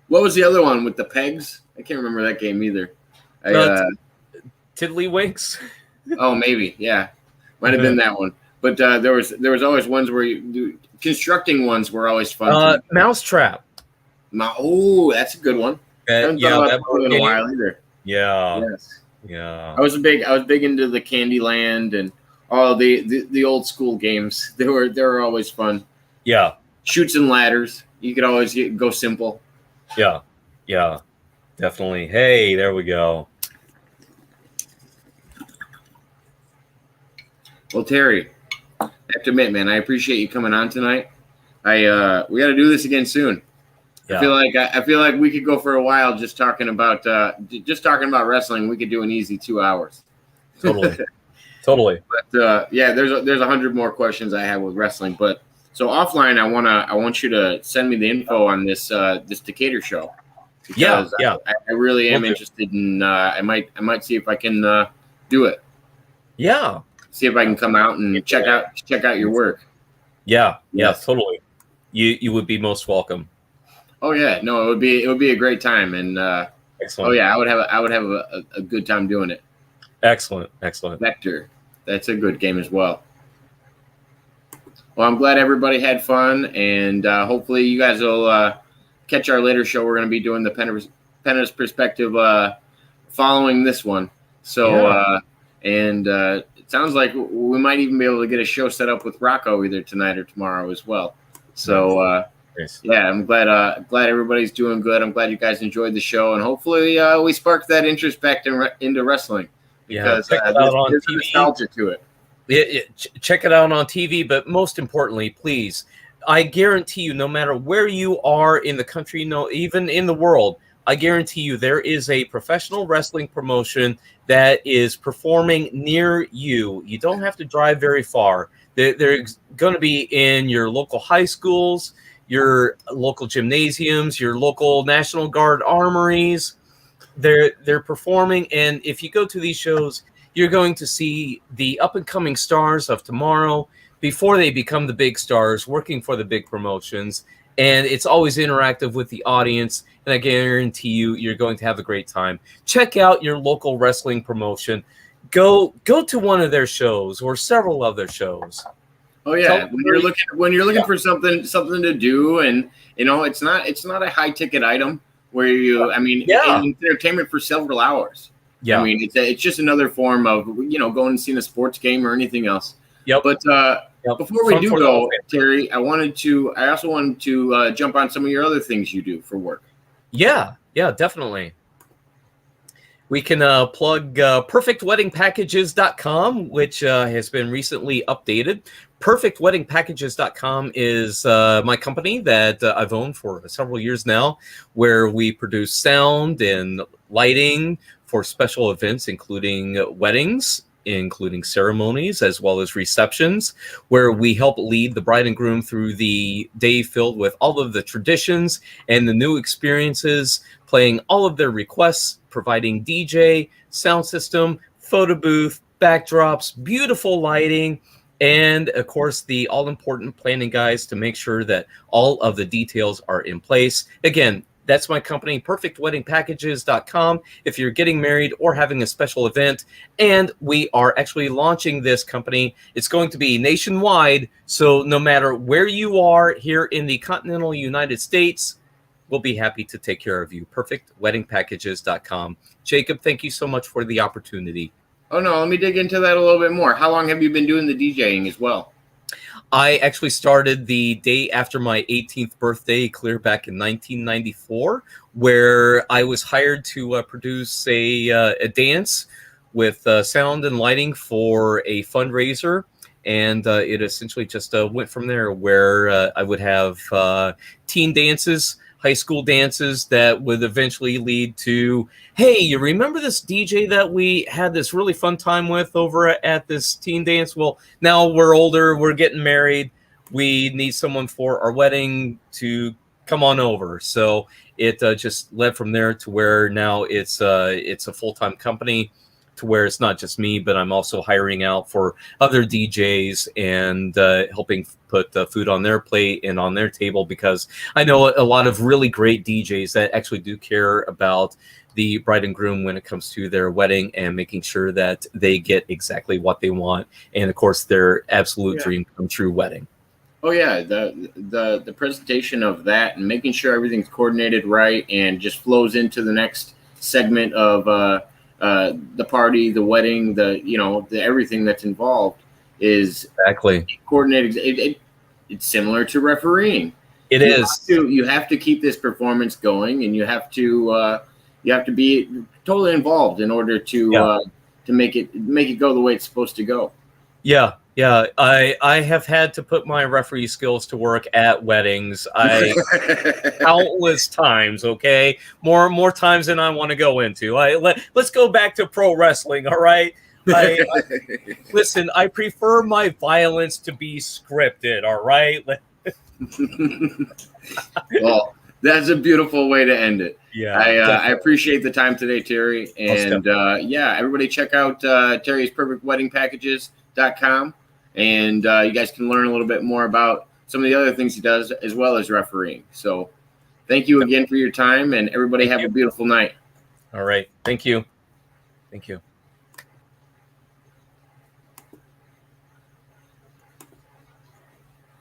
What was the other one with the pegs? I can't remember that game either. Tiddlywinks. Oh, maybe. Yeah, might have been that one. But there was always ones where you do constructing ones were always fun. Mousetrap. Oh, that's a good one. I haven't thought about that in a while either. Yeah. Yes. Yeah. I was big into the Candyland and all the old school games. They were always fun. Yeah. Chutes and ladders. You could always go simple. Yeah. Yeah. Definitely. Hey, there we go. Well, Terry, I have to admit, man, I appreciate you coming on tonight. We got to do this again soon. Yeah. I feel like we could go for a while just talking about wrestling. We could do an easy 2 hours. Totally. Totally. But there's 100 more questions I have with wrestling. But so offline, I want you to send me the info on this Decatur show. Yeah. I really am interested in. I might see if I can do it. Yeah. See if I can come out and check out your work. Yeah. Yes. Totally. You would be most welcome. Oh yeah, no, it would be a great time, and excellent. Oh yeah, I would have a good time doing it. Excellent. Vector, that's a good game as well. Well, I'm glad everybody had fun, and hopefully you guys will catch our later show. We're going to be doing the Penna's Perspective following this one. So it sounds like we might even be able to get a show set up with Rocco either tonight or tomorrow as well. So. Yeah, I'm glad everybody's doing good. I'm glad you guys enjoyed the show, and hopefully we sparked that interest back into wrestling because check it out on there's TV. nostalgia to it. Check it out on TV, but most importantly, please, I guarantee you, no matter where you are in the country, even in the world, I guarantee you there is a professional wrestling promotion that is performing near you. You don't have to drive very far. They're going to be in your local high schools, your local gymnasiums, your local National Guard armories. They're performing, and if you go to these shows, you're going to see the up-and-coming stars of tomorrow before they become the big stars, working for the big promotions, and it's always interactive with the audience, and I guarantee you're going to have a great time. Check out your local wrestling promotion. Go to one of their shows or several of their shows. Oh yeah, when you're looking for something to do, and it's not a high ticket item where it's entertainment for several hours. Yeah, I mean it's just another form of going and seeing a sports game or anything else. Yep. But before we do go, Terry, I also wanted to jump on some of your other things you do for work. Yeah, definitely. We can plug perfectweddingpackages.com, which has been recently updated. Perfectweddingpackages.com is my company that I've owned for several years now, where we produce sound and lighting for special events, including weddings, including ceremonies, as well as receptions, where we help lead the bride and groom through the day filled with all of the traditions and the new experiences, playing all of their requests, providing DJ, sound system, photo booth, backdrops, beautiful lighting, and of course the all-important planning guides to make sure that all of the details are in place. Again, that's my company, perfectweddingpackages.com, if you're getting married or having a special event. And we are actually launching this company. It's going to be nationwide, so no matter where you are here in the continental United States, we'll be happy to take care of you. Perfectweddingpackages.com. Jacob, thank you so much for the opportunity. Oh, no, let me dig into that a little bit more. How long have you been doing the DJing as well? I actually started the day after my 18th birthday, clear back in 1994, where I was hired to produce a dance with sound and lighting for a fundraiser. And it essentially just went from there, where I would have teen dances, high school dances that would eventually lead to, hey, you remember this DJ that we had this really fun time with over at this teen dance? Well, now we're older, we're getting married. we need someone for our wedding to come on over. So it just led from there to where now it's a full-time company, to where it's not just me, but I'm also hiring out for other DJs and helping put food on their plate and on their table, because I know a lot of really great DJs that actually do care about the bride and groom when it comes to their wedding and making sure that they get exactly what they want. And of course, their absolute dream come true wedding. Oh yeah, the presentation of that and making sure everything's coordinated right and just flows into the next segment of the party, the wedding, the everything that's involved is exactly coordinated. It's similar to refereeing. You have to keep this performance going, and you have to be totally involved in order to make it go the way it's supposed to go. Yeah. I have had to put my referee skills to work at weddings. Countless times. Okay, more times than I want to go into. Let's go back to pro wrestling. All right. Listen, I prefer my violence to be scripted. All right. Well, that's a beautiful way to end it. Yeah, I appreciate the time today, Terry. And everybody check out Terry's PerfectWeddingPackages.com. And you guys can learn a little bit more about some of the other things he does, as well as refereeing. So thank you again for your time, and everybody have a beautiful night. All right. Thank you. Thank you.